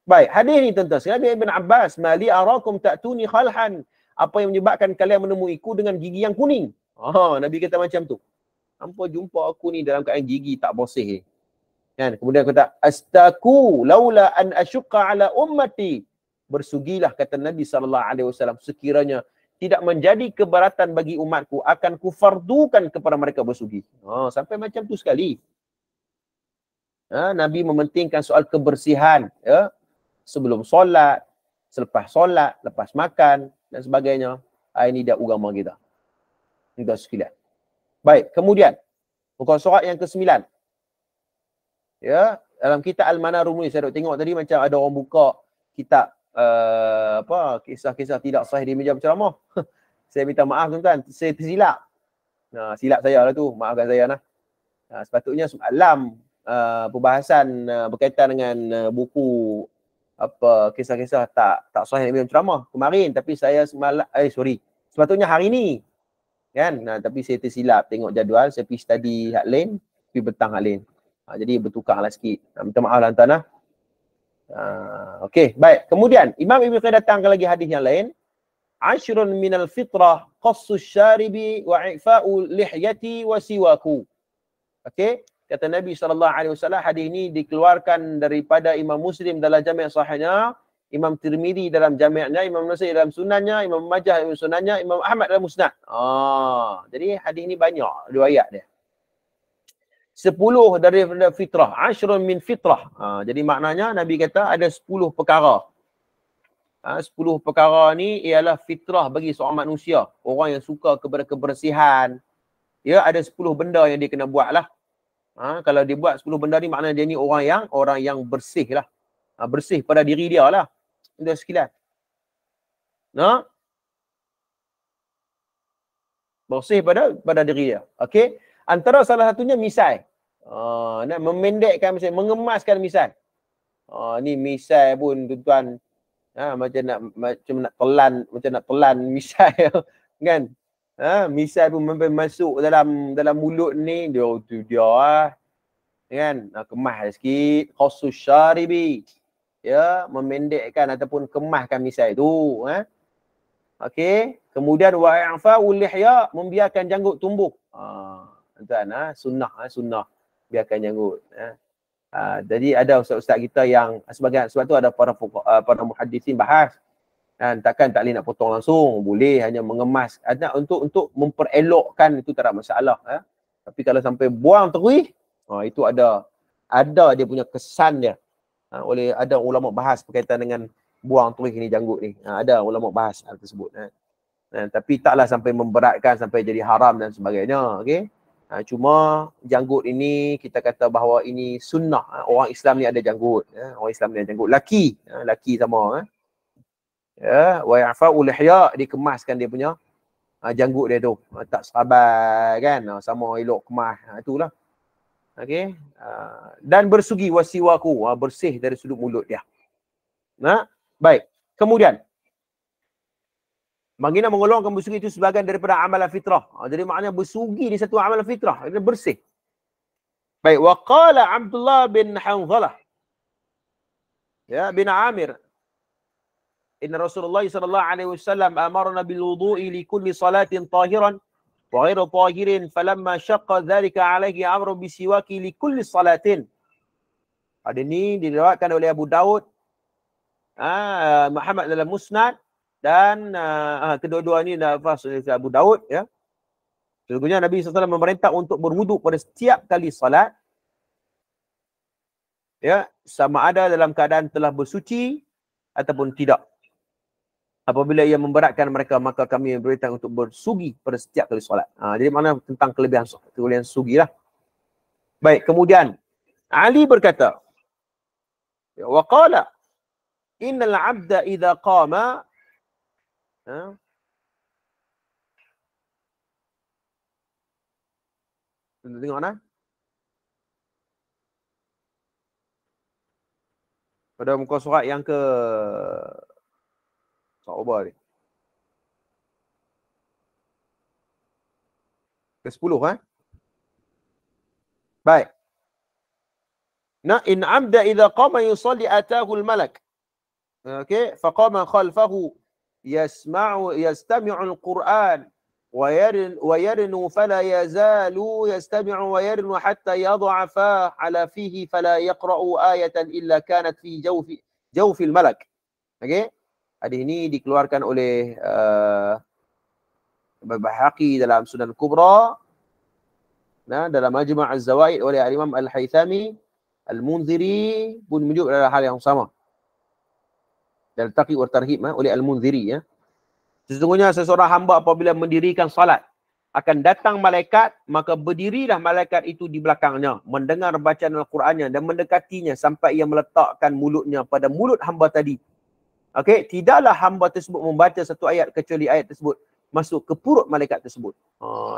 Baik, hadis ni tuan-tuan sekalian, Ibn Abbas, mali arakum ta'tuni khalhan. Apa yang menyebabkan kalian menemuiku dengan gigi yang kuning? Nabi kata macam tu. Hampa jumpa aku ni dalam keadaan gigi tak bersih ni. Kan? Kemudian kata, astaku laula an asyqa ala ummati. Bersugilah kata Nabi SAW, sekiranya tidak menjadi keberatan bagi umatku, akan kufardukan kepada mereka bersugi. Sampai macam tu sekali. Nabi mementingkan soal kebersihan. Ya. Sebelum solat, selepas solat, lepas makan dan sebagainya. Ini dia agama kita. Kita sekalian. Baik, kemudian muka surat yang ke-9. Ya, dalam kitab Al-Manarul Munir, saya tengok tadi macam ada orang buka kitab kisah-kisah tidak sahih di meja berceramah. Saya minta maaf tuan-tuan, saya tersilap. Silap saya lah tu, maafkan saya lah. Sepatutnya dalam perbahasan berkaitan dengan buku kisah-kisah tak sahih di meja berceramah kemarin, tapi saya sepatutnya hari ni. Kan? Tapi saya tersilap tengok jadual, saya pergi study hak lain, pergi petang hak lain. Jadi bertukarlah sikit. Minta maaf lah tuan-tuan. Okey, baik. Kemudian Imam Ibn Qayyim datangkan lagi hadis yang lain. Ashrun minal fitrah qassus syaribi wa i'fa'u lihyati wa siwaku. Okey, kata Nabi SAW, hadis ini dikeluarkan daripada Imam Muslim dalam jami' sahihnya, Imam Tirmidzi dalam jami'nya, Imam Nasai dalam sunannya, Imam Majah dalam sunannya, Imam Ahmad dalam musnad. Jadi hadis ini banyak riwayat dia. 10 daripada fitrah, ashrun min fitrah. Jadi maknanya Nabi kata ada 10 perkara. 10 perkara ni ialah fitrah bagi seorang manusia. Orang yang suka kepada kebersihan. Ya, ada 10 benda yang dia kena buat lah. Kalau dia buat 10 benda ni, maknanya dia ni orang yang bersih lah. Bersih pada diri dia lah. Itu sekilas. Bersih pada diri dia. Okey. Antara salah satunya misai. Nak memendekkan misai, mengemaskan misai. Ni misai pun tuan-tuan, macam nak telan misai kan. Misai pun masuk dalam mulut ni, dia kan, kemas sikit, khusus syaribi. Ya, memendekkan ataupun kemaskan misai tu. Okey. Kemudian wa'afa'ul lihya, membiarkan janggut tumbuh. Tuan, sunnah biarkan janggut. Jadi ada ustaz-ustaz kita yang sebab tu ada para muhaddisin bahas, dan takkan tak boleh nak potong langsung, boleh hanya mengemas untuk memperelokkan, itu tak ada masalah. Tapi kalau sampai buang terus, itu ada dia punya kesan dia. Ada ulama bahas berkaitan dengan buang terus ni janggut ni. Ada ulama bahas hal tersebut. Tapi taklah sampai memberatkan sampai jadi haram dan sebagainya. Okey. Cuma janggut ini kita kata bahawa ini sunnah. Orang Islam ni ada janggut. Orang Islam ni ada janggut. Laki sama. Ya, wa ya'fa'u lihya, dikemaskan dia punya janggut dia tu. Tak serabai kan. Sama elok kemas. Itulah. Okey. Dan bersugi wasiwaku, bersih dari sudut mulut dia. Baik. Kemudian baginda menggolongkan bersugi itu sebahagian daripada amalan fitrah. Jadi maknanya bersugi di satu amalan fitrah, dia bersih. Baik, wa qala Abdullah bin Hanzalah ya bin Amir, inna Rasulullah sallallahu alaihi wasallam amarna bil wudu'i li kulli salatin tahiran wa ghairu tahirin, falamma syaqqa dhalika alaihi amru bi siwaki li kulli salatin. Hadis ini diriwayatkan oleh Abu Daud, Muhammad dalam Musnad, dan kedua-dua ni lafaz Abu Daud ya. Sesungguhnya Nabi SAW memerintah untuk berwuduk pada setiap kali salat ya, sama ada dalam keadaan telah bersuci ataupun tidak. Apabila ia memberatkan mereka, maka kami memerintah untuk bersugi pada setiap kali salat. Jadi mana tentang kelebihan sugi lah. Baik, kemudian Ali berkata, wa qala innal 'abda idza qama Ha? Tengok nah. Pada muka surat yang ke Saubah ni. Ke-10 Baik. Nah, in amda idza qama yusalli atahu al-malak. Okey, faqama khalfahu yastami'u al-Quran wa yarnu fala yazalu yastami'u wa yarnu hatta yad'a fa ala fihi fala yaqra'u ayatan illa kanat fi jawfi al-malak. Okey. Hadis ini dikeluarkan oleh Al-Baihaqi dalam Sunan Kubra, nah, dalam Majmu' Az-Zawaid oleh Imam Al-Haythami, Al-Munziri pun menunjuk adalah hal yang sama. Dan Taqi wa Tarhib oleh Al-Munziri. Sesungguhnya seseorang hamba apabila mendirikan salat, akan datang malaikat, maka berdirilah malaikat itu di belakangnya, mendengar bacaan Al-Qurannya dan mendekatinya sampai ia meletakkan mulutnya pada mulut hamba tadi. Okey, tidaklah hamba tersebut membaca satu ayat kecuali ayat tersebut masuk ke perut malaikat tersebut.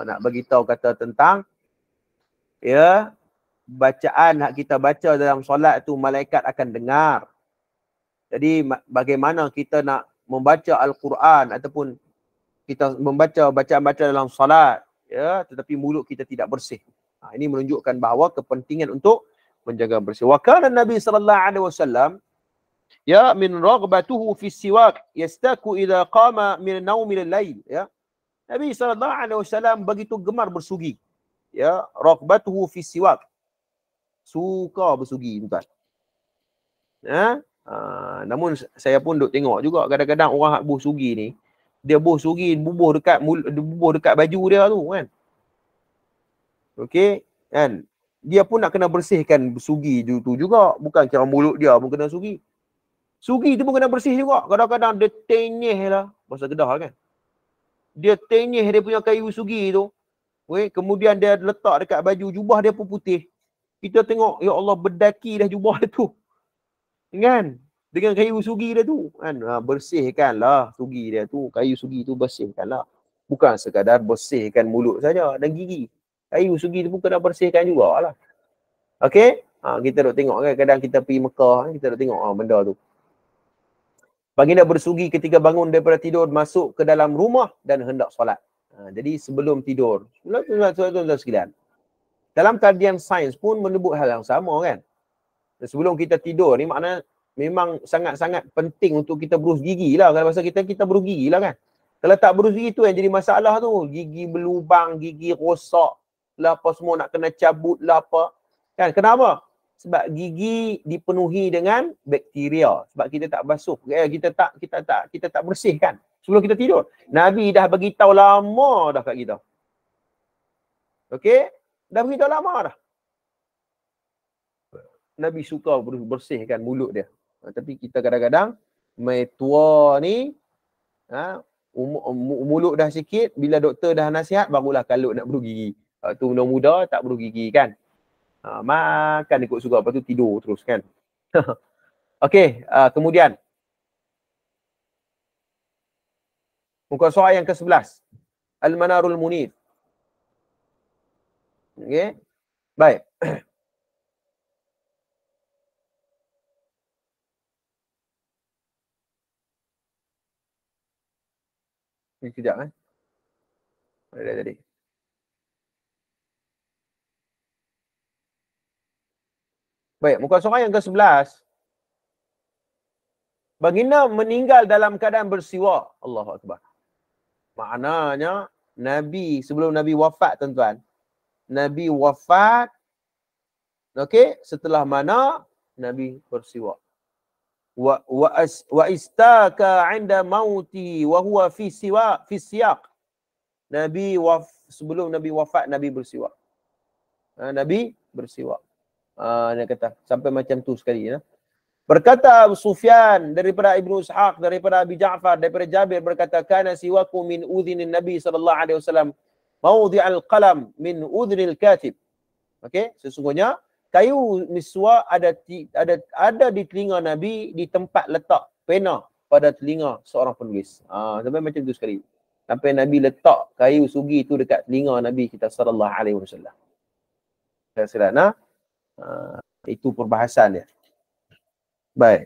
Nak bagi tahu kata tentang ya, bacaan yang kita baca dalam solat tu malaikat akan dengar. Jadi bagaimana kita nak membaca Al-Quran ataupun kita membaca bacaan-bacaan dalam solat, ya, tetapi mulut kita tidak bersih. Ini menunjukkan bahawa kepentingan untuk menjaga bersih. Wa kana Nabi sallallahu alaihi wasallam ya min raghbatuhu fi siwak yastaku idza qama min naumil lail, ya. Nabi sallallahu alaihi wasallam begitu gemar bersugi. Ya, raghbatuhu fi siwak. Suka bersugi, tuan. Namun saya pun duk tengok juga kadang-kadang orang hak buh sugi ni, dia buh sugi bubuh dekat baju dia tu kan. Okey, kan? Dia pun nak kena bersihkan sugi tu juga, bukan kira mulut dia pun kena sugi. Sugi tu pun kena bersih juga. Kadang-kadang dia tenyeh lah, bahasa Kedah kan. Dia tenyeh dia punya kayu sugi tu. Kemudian dia letak dekat baju, jubah dia pun putih. Kita tengok, ya Allah, berdaki dah jubah dia tu. Kan? Dengan kayu sugi dia tu. Kan? Bersihkanlah sugi dia tu. Kayu sugi tu bersihkanlah. Bukan sekadar bersihkan mulut saja dan gigi. Kayu sugi tu pun kena bersihkan jugalah. Okey? Kita duk tengok kan, kadang kita pergi Mekah, kita duk tengok benda tu. Baginda bersugi ketika bangun daripada tidur, masuk ke dalam rumah dan hendak solat. Jadi sebelum tidur. Dalam kajian sains pun menyebut hal yang sama kan. Sebelum kita tidur ni makna memang sangat-sangat penting untuk kita berus gigi lah. Kalau bahasa kita berus gigi lah kan. Kalau tak berus gigi tu yang jadi masalah tu. Gigi berlubang, gigi rosak lah apa semua, nak kena cabut lah apa. Kan, kenapa? Sebab gigi dipenuhi dengan bakteria. Sebab kita tak basuh. Kita tak bersihkan sebelum kita tidur. Nabi dah bagi tahu lama dah kat kita. Okey? Dah bagi tahu lama dah. Nabi suka bersihkan mulut dia. Tapi kita kadang-kadang mai tua ni, mulut dah sikit, bila doktor dah nasihat barulah kalut nak berus gigi. Tu muda tak berus gigi kan. Makan ikut suka, lepas tu tidur terus kan. Okey, kemudian muka surat yang ke-11, Al-Manarul Munir. Okey. Baik. Sekejap Ada tadi. Baik, muka surat yang ke-11. Baginda meninggal dalam keadaan bersiwak. Allahu Akbar. Maknanya Nabi, sebelum Nabi wafat tuan-tuan, Nabi wafat, okey, setelah mana Nabi bersiwak. Wa istaka 'inda mauti wa huwa fi siyaq. Sebelum Nabi wafat, Nabi bersiwak. Nabi bersiwak. Dia kata sampai macam tu sekali ya. Berkata Abu Sufyan daripada Ibnu Ishaq, daripada Abi Ja'far, daripada Jabir berkata, kana siwaku min udhinin Nabi sallallahu alaihi wasallam mawdi'al qalam min udhnil katib. Okey, sesungguhnya kayu miswak ada di telinga Nabi di tempat letak pena pada telinga seorang penulis. Sampai macam tu sekali. Sampai Nabi letak kayu sugi tu dekat telinga Nabi kita sallallahu alaihi wasallam. Nah, itu perbahasan dia. Baik.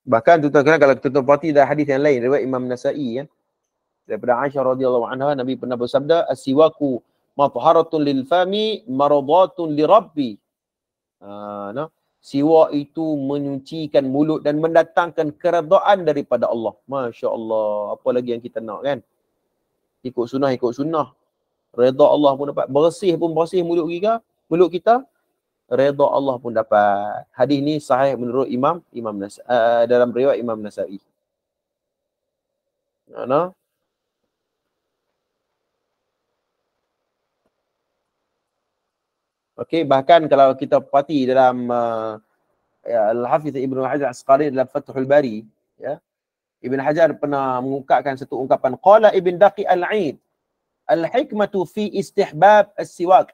Bahkan tuan-tuan kalau tuan-tuan perhati dalam hadis yang lain riwayat Imam Nasa'i kan, daripada Aisyah radhiyallahu anha, Nabi pernah bersabda, as-siwaku matharatun lil fami maradatun li rabbi. Nah, siwak itu menyucikan mulut dan mendatangkan keredaan daripada Allah. Masya Allah. Apa lagi yang kita nak kan? Ikut sunnah. Redha Allah pun dapat. Bersih mulut kita. Redha Allah pun dapat. Hadis ni sahih menurut Imam dalam riwayat Imam Nasa'i. Nah. Okey, bahkan kalau kita perhati dalam Al-Hafiz Ibn Hajar Al-Asqalani dalam Fathul Bari, ya, Ibn Hajar pernah mengungkapkan satu ungkapan, qala Ibn Daqi Al-Aid, al-hikmatu fi istihbab as-siwak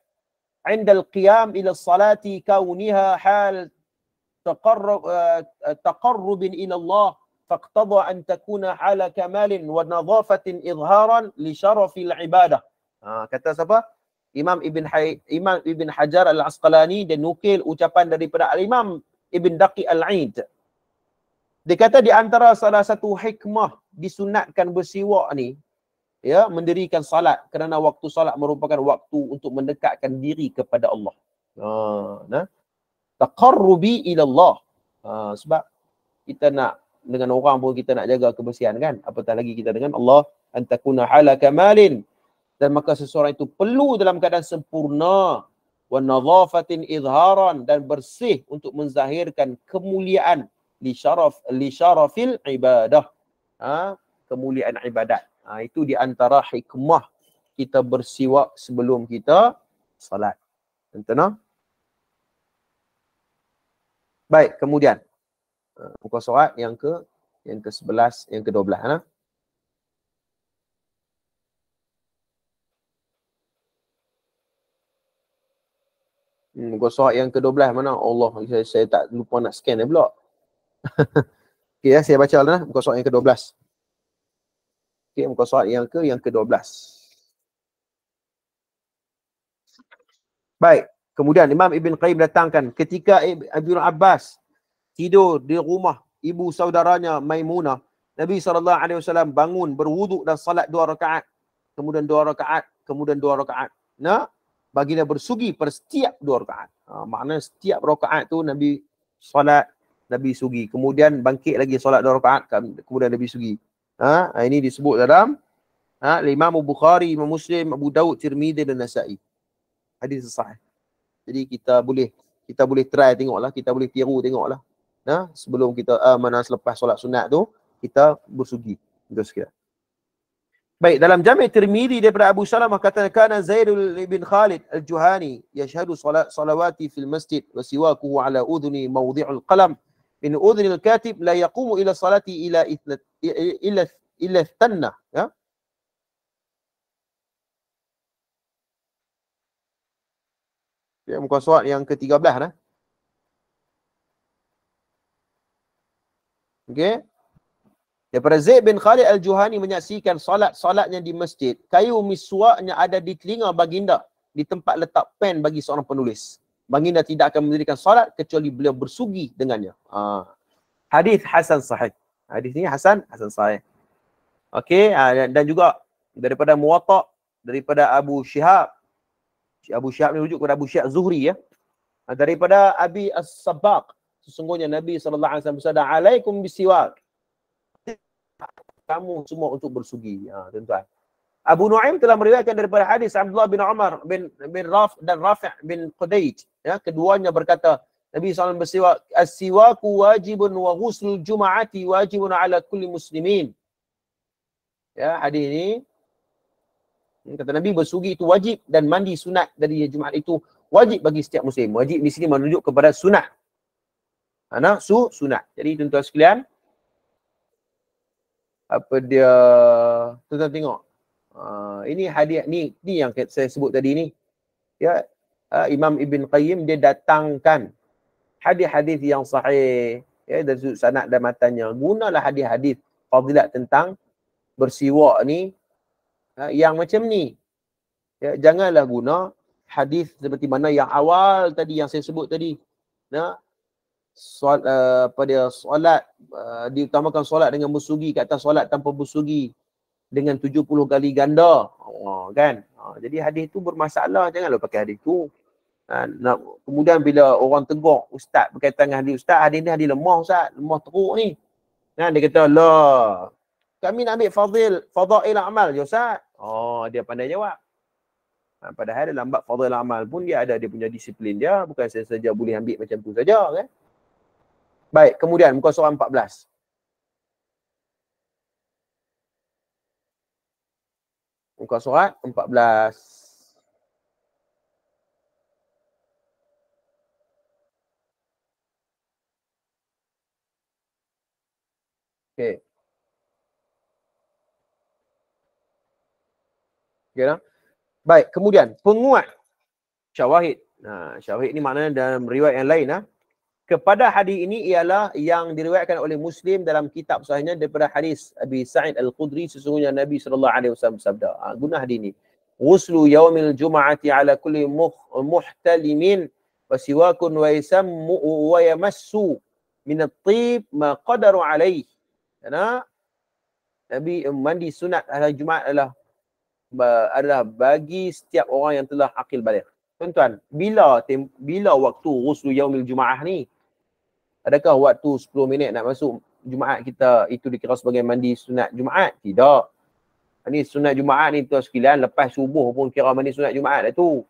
'inda al-qiyam ila as-salati kauniha hal taqarrub ila Allah faqtada an takuna hala kamalin wa nadhafatin idharan li syarafil ibadah. Kata siapa? Imam Ibn Hajar Al-Asqalani, dan nukil ucapan daripada Al-Imam Ibn Daqi Al-Aid. Dia kata di antara salah satu hikmah disunatkan bersiwak ni, ya, mendirikan salat, kerana waktu salat merupakan waktu untuk mendekatkan diri kepada Allah. Taqarrubi ila Allah. Sebab kita nak dengan orang pun kita nak jaga kebersihan kan, apatah lagi kita dengan Allah, antakuna hala kamalin, dan maka seseorang itu perlu dalam keadaan sempurna, wa nadhafatin izharan, dan bersih untuk menzahirkan kemuliaan, li syarafil ibadah, kemuliaan ibadat. Itu di antara hikmah kita bersiwak sebelum kita salat. Entah? Baik, kemudian muka surat yang ke-11, yang ke-12 muka surat yang ke-12 mana? Allah, saya tak lupa nak scan pula. Okey ya, saya baca lah muka surat yang ke-12. Okey, muka surat yang ke-12. Baik, kemudian Imam Ibn Qayyim datangkan ketika Ibn Abbas tidur di rumah ibu saudaranya Maimunah, Nabi SAW bangun berwuduk dan salat 2 rakaat, kemudian 2 rakaat, kemudian 2 rakaat. Baginda bersugi pada setiap 2 rakaat. Maknanya setiap rakaat tu Nabi salat, Nabi sugi. Kemudian bangkit lagi salat 2 rakaat, kemudian Nabi sugi. Ini disebut dalam Imam Bukhari, Imam Muslim, Abu Daud, Tirmidzi dan Nasa'i. Hadis sahih. Jadi kita boleh try tengoklah, kita boleh tiru tengoklah. Sebelum kita selepas solat sunat tu kita bersugi. Itu sekian. Baik, dalam Jami' Tirmidzi daripada Abu Salamah kata, kana Zaidul bin Khalid Al-Juhani yashhadu salawati fil masjid wa siwakuhu ala udhuni mawdi'ul qalam min udhunil katib la yaqumu ila salati ila tanna. Ya. Muka surat yang ke-13 Okey. Daripada Zaid bin Khalid Al-Juhani menyaksikan salatnya di masjid. Kayu miswaknya ada di telinga baginda, di tempat letak pen bagi seorang penulis. Baginda tidak akan mendirikan salat kecuali beliau bersugi dengannya. Hadis hasan sahih. Hadis ni hasan sahih. Okey, dan juga daripada Muwatta daripada Abu Syihab. Abu Syihab ni rujuk kepada Abu Syihab Zuhri ya. Daripada Abi As-Sabbaq, sesungguhnya Nabi sallallahu alaihi wasallam bersabda, "Alaikum bisiwak." Kamu semua untuk bersugi. Tuan-tuan. Abu Nuaim telah meriwayatkan daripada hadis Abdullah bin Umar bin Rafi' bin Qudaij. Ya, keduanya berkata, Nabi SAW bersiwak, as-siwaku wajibun wa ghuslul jum'ati wajibun ala kulli muslimin. Ya, hadis ini kata Nabi, bersugi itu wajib dan mandi sunat dari Jumaat itu wajib bagi setiap muslim. Wajib di sini menunjuk kepada sunat. Sunat. Jadi tuan-tuan sekalian, apa dia, tuan-tuan tengok. Ini hadiah ni yang saya sebut tadi ni. Ya, Imam Ibn Qayyim dia datangkan hadis-hadis yang sahih ya, dari sudut sanad dan matanya. Gunalah hadis-hadis fadilat tentang bersiwak ni yang macam ni. Ya, janganlah guna hadis seperti mana yang awal tadi yang saya sebut tadi. Nah, solat diutamakan solat dengan bersugi ke atas solat tanpa bersugi dengan 70 kali ganda. Kan? Jadi hadis tu bermasalah, janganlah pakai hadis tu. Kemudian bila orang tegur ustaz berkaitan dengan hadis ustaz, hadis ni hadis lemah ustaz, lemah teruk ni. Dia kata, "Lah, kami nak ambil fadail amal je ustaz." Dia pandai jawab. Padahal dalam bab fadail amal pun dia ada dia punya disiplin dia, bukan saja boleh ambil macam tu saja kan. Baik, kemudian muka surah 14. Muka surat 14. Okey. Okey dah. Baik, kemudian penguat syawahid. Syawahid ni maknanya dalam riwayat yang lain kepada hadis ini ialah yang diriwayatkan oleh Muslim dalam kitab sahihnya daripada hadis Abi Sa'id Al-Khudri, sesungguhnya Nabi sallallahu alaihi wasallam bersabda. Guna hadis ini. Ghuslu yaumil jum'ati ala kulli muhtalimin wa siwakun wa yasammu wa yamassu min at-tib ma qadaru alaih. Nabi mandi sunat hari Jumaat adalah bagi setiap orang yang telah akil baligh. Tuan-tuan, bila waktu ghuslu yaumil Jumaah ni? Adakah waktu 10 minit nak masuk Jumaat kita itu dikira sebagai mandi sunat Jumaat? Tidak. Ini sunat Jumaat ni tuan sekalian, lepas subuh pun kira mandi sunat Jumaat dah tu.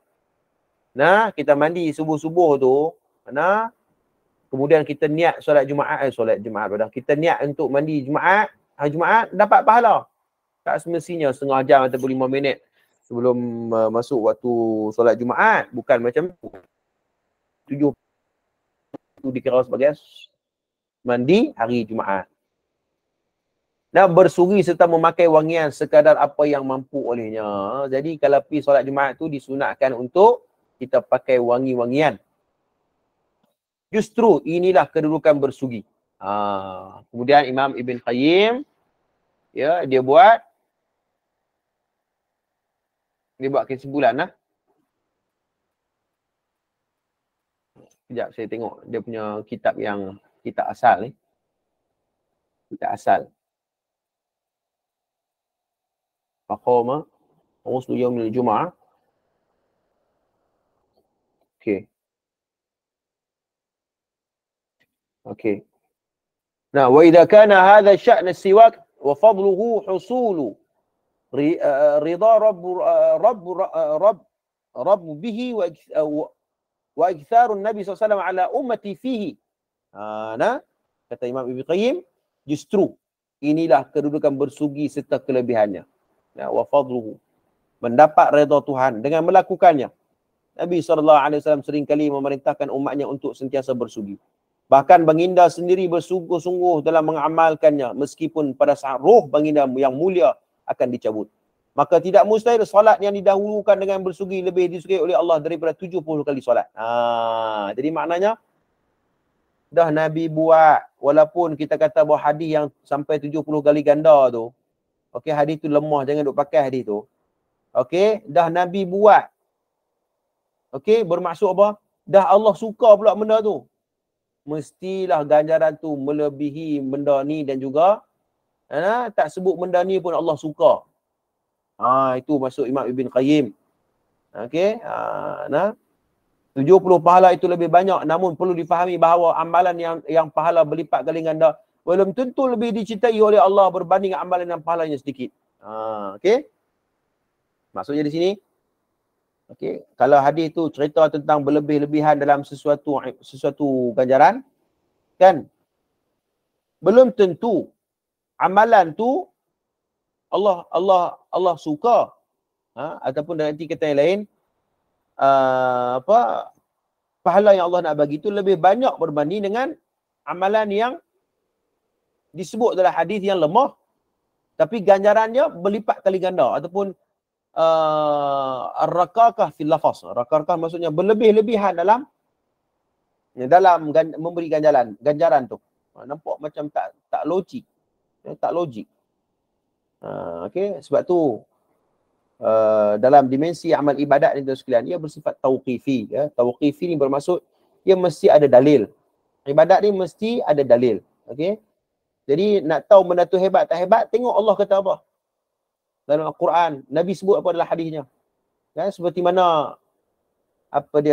Kita mandi subuh-subuh tu, kemudian kita niat solat Jumaat dah. Kita niat untuk mandi Jumaat, hari Jumaat dapat pahala. Tak semestinya setengah jam ataupun 5 minit sebelum masuk waktu solat Jumaat. Bukan macam tu. 7 itu dikira sebagai mandi hari Jumaat. Bersuri serta memakai wangian sekadar apa yang mampu olehnya. Jadi kalau pergi solat Jumaat tu disunatkan untuk kita pakai wangi-wangian. Justru inilah kedudukan bersugi. Kemudian Imam Ibn Qayyim dia buat kesimpulan Sekejap saya tengok dia punya kitab asal ni. Kitab asal. Maqama ghuslu yaumil Jum'ah. Okey. Wa idza kana hadha sya'n as-siwak wa fadluhu husulu ridha rabb bihi wa iktsarun Nabi SAW ala ummati fihi. Kata Imam Ibn Qayyim, justru inilah kedudukan bersugi serta kelebihannya. Wa fadluhu, mendapat redha Tuhan dengan melakukannya. Nabi SAW seringkali memerintahkan umatnya untuk sentiasa bersugi. Bahkan baginda sendiri bersungguh-sungguh dalam mengamalkannya meskipun pada saat roh baginda yang mulia akan dicabut. Maka tidak mustahil solat yang didahulukan dengan bersugi lebih disukai oleh Allah daripada 70 kali solat. Jadi maknanya dah Nabi buat, walaupun kita kata bahawa hadis yang sampai 70 kali ganda tu, okey, hadis tu lemah, jangan duk pakai hadis tu. Okey, dah Nabi buat. Okey, bermaksud apa? Dah Allah suka pula benda tu. Mestilah ganjaran tu melebihi benda ni dan juga tak sebut benda ni pun Allah suka. Itu maksud Imam Ibn Qayyim. Okey, 70 pahala itu lebih banyak, namun perlu difahami bahawa amalan yang pahala berlipat kali ganda belum tentu lebih dicintai oleh Allah berbanding amalan yang pahalanya sedikit. Okey. Maksudnya di sini, okey, kalau hadis tu cerita tentang berlebih-lebihan dalam sesuatu ganjaran, kan? Belum tentu amalan tu Allah suka. Ataupun nanti kata yang lain, pahala yang Allah nak bagi itu lebih banyak berbanding dengan amalan yang disebut dalam hadis yang lemah tapi ganjarannya berlipat kali ganda ataupun ar-rakakah fil lafaz. Rakakah maksudnya berlebih-lebihan dalam memberi ganjaran tu. Nampak macam tak logik. Tak logik. Okey, sebab tu dalam dimensi amal ibadat ni sekalian, ia bersifat tauqifi. Ya. Tauqifi ni bermaksud ia mesti ada dalil. Ibadat ni mesti ada dalil. Okey. Jadi nak tahu benda tu hebat tak hebat, tengok Allah kata apa. Dalam Al-Quran, Nabi sebut apa adalah hadisnya. Ya, seperti mana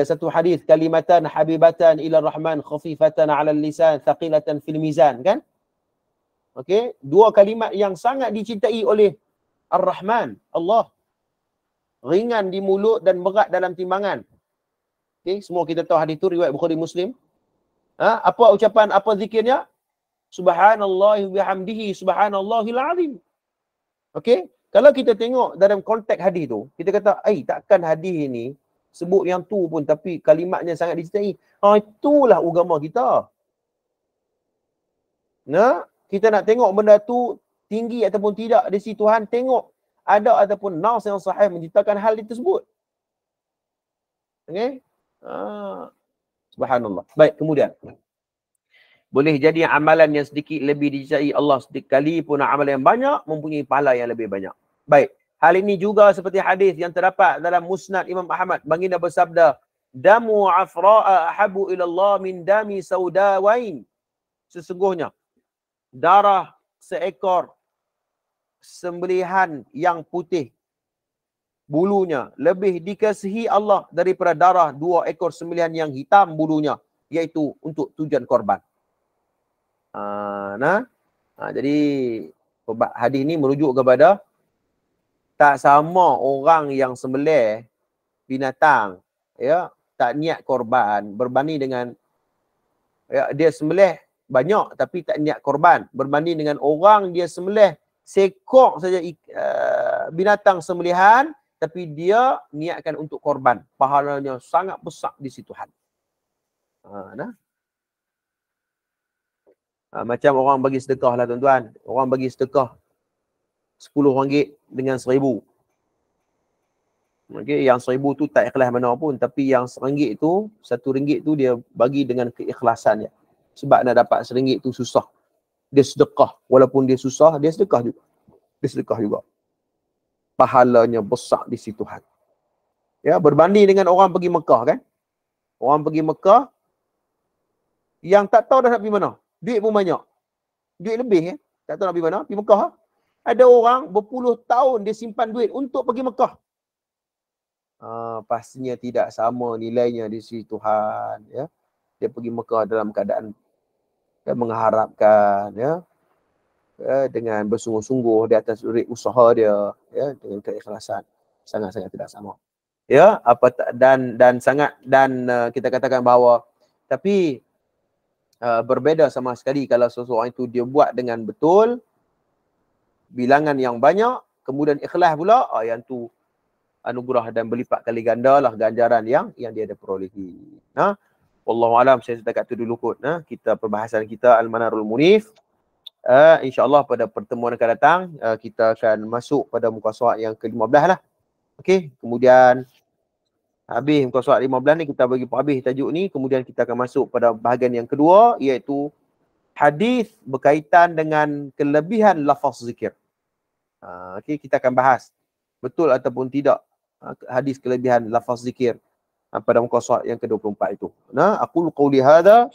satu hadis, kalimatan habibatan ila rahman khafifatan ala lisan thaqilatan fil mizan, kan? Okey, dua kalimat yang sangat dicintai oleh Ar-Rahman, Allah. Ringan di mulut dan berat dalam timbangan. Okey, semua kita tahu hadis tu riwayat Bukhari Muslim. Apa ucapan, apa zikirnya? Subhanallah bihamdihi subhanallahil azim. Okey, kalau kita tengok dalam konteks hadis tu, kita kata, takkan hadis ni sebut yang tu pun tapi kalimatnya sangat dicintai. Itulah agama kita. Kita nak tengok benda tu tinggi ataupun tidak di sisi Tuhan, tengok ada ataupun nas yang sahih menceritakan hal tersebut. Okey? Subhanallah. Baik, kemudian boleh jadi amalan yang sedikit lebih dicintai Allah sedikit kali pun amalan yang banyak mempunyai pahala yang lebih banyak. Baik. Hal ini juga seperti hadis yang terdapat dalam Musnad Imam Ahmad. Baginda bersabda, "Damu afra'a ahabu ila Allah min dami saudawain." Sesungguhnya darah seekor sembelihan yang putih bulunya lebih dikasihi Allah daripada darah dua ekor sembelihan yang hitam bulunya, iaitu untuk tujuan korban. Jadi hadis ini merujuk kepada tak sama orang yang sembelih binatang, ya, tak niat korban berbanding dengan dia sembelih banyak tapi tak niat korban, berbanding dengan orang dia sembelih seekor saja binatang sembelihan tapi dia niatkan untuk korban. Pahalanya sangat besar di sisi Tuhan. Macam orang bagi sedekah lah tuan-tuan. Orang bagi sedekah RM10 dengan RM1,000. Okay, yang RM1,000 tu tak ikhlas mana pun. Tapi yang RM1 tu, RM1 tu dia bagi dengan keikhlasannya. Sebab nak dapat RM1 tu susah. Dia sedekah. Walaupun dia susah, dia sedekah juga. Dia sedekah juga. Pahalanya besar di sisi Tuhan. Ya, berbanding dengan orang pergi Mekah, kan? Orang pergi Mekah yang tak tahu dah nak pergi mana. Duit pun banyak. Duit lebih, ya. Tak tahu nak pergi mana. Pergi Mekah. Ada orang berpuluh tahun dia simpan duit untuk pergi Mekah. Pastinya tidak sama nilainya di sisi Tuhan. Ya. Dia pergi Mekah dalam keadaan mengharapkan, ya, dengan bersungguh-sungguh di atas duit usaha dia, ya, dengan keikhlasan. Sangat-sangat tidak sama. Ya, kita katakan bahawa tapi berbeza sama sekali kalau seseorang itu dia buat dengan betul, bilangan yang banyak, kemudian ikhlas pula, yang tu anugerah dan berlipat kali ganda lah ganjaran yang dia ada perolehi. Wallahu alam, saya setakat tu dulu kot. Kita perbahasan kita Al-Manarul Munif. InsyaAllah pada pertemuan akan datang, kita akan masuk pada muka surat yang ke-15 lah. Okey, kemudian habis muka surat 15 ni, kita bagi habis tajuk ni, kemudian kita akan masuk pada bahagian yang kedua, iaitu hadis berkaitan dengan kelebihan lafaz zikir. Okey, kita akan bahas betul ataupun tidak hadis kelebihan lafaz zikir pada muka surat yang ke-24 itu. Aqulu qawli hadha,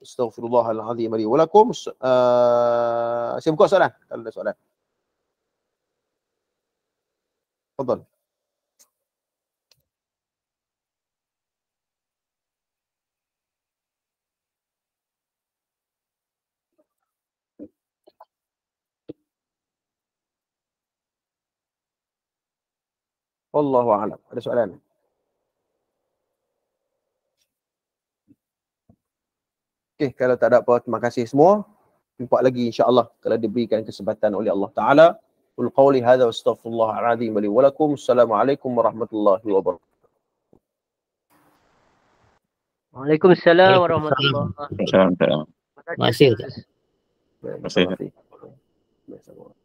astaghfirullahal azim li wa lakum. Saya buka soalan kalau ada soalan. Tafadhal. Wallahu a'lam. Ada soalan? Okey, kalau tak ada apa, terima kasih semua. Jumpa lagi insya-Allah kalau diberikan kesempatan oleh Allah Taala. Qul qawli hadza wa astaghfirullahal azim li wa lakum. Assalamualaikum warahmatullahi wabarakatuh. Waalaikumsalam warahmatullahi wabarakatuh. Terima kasih. Terima kasih.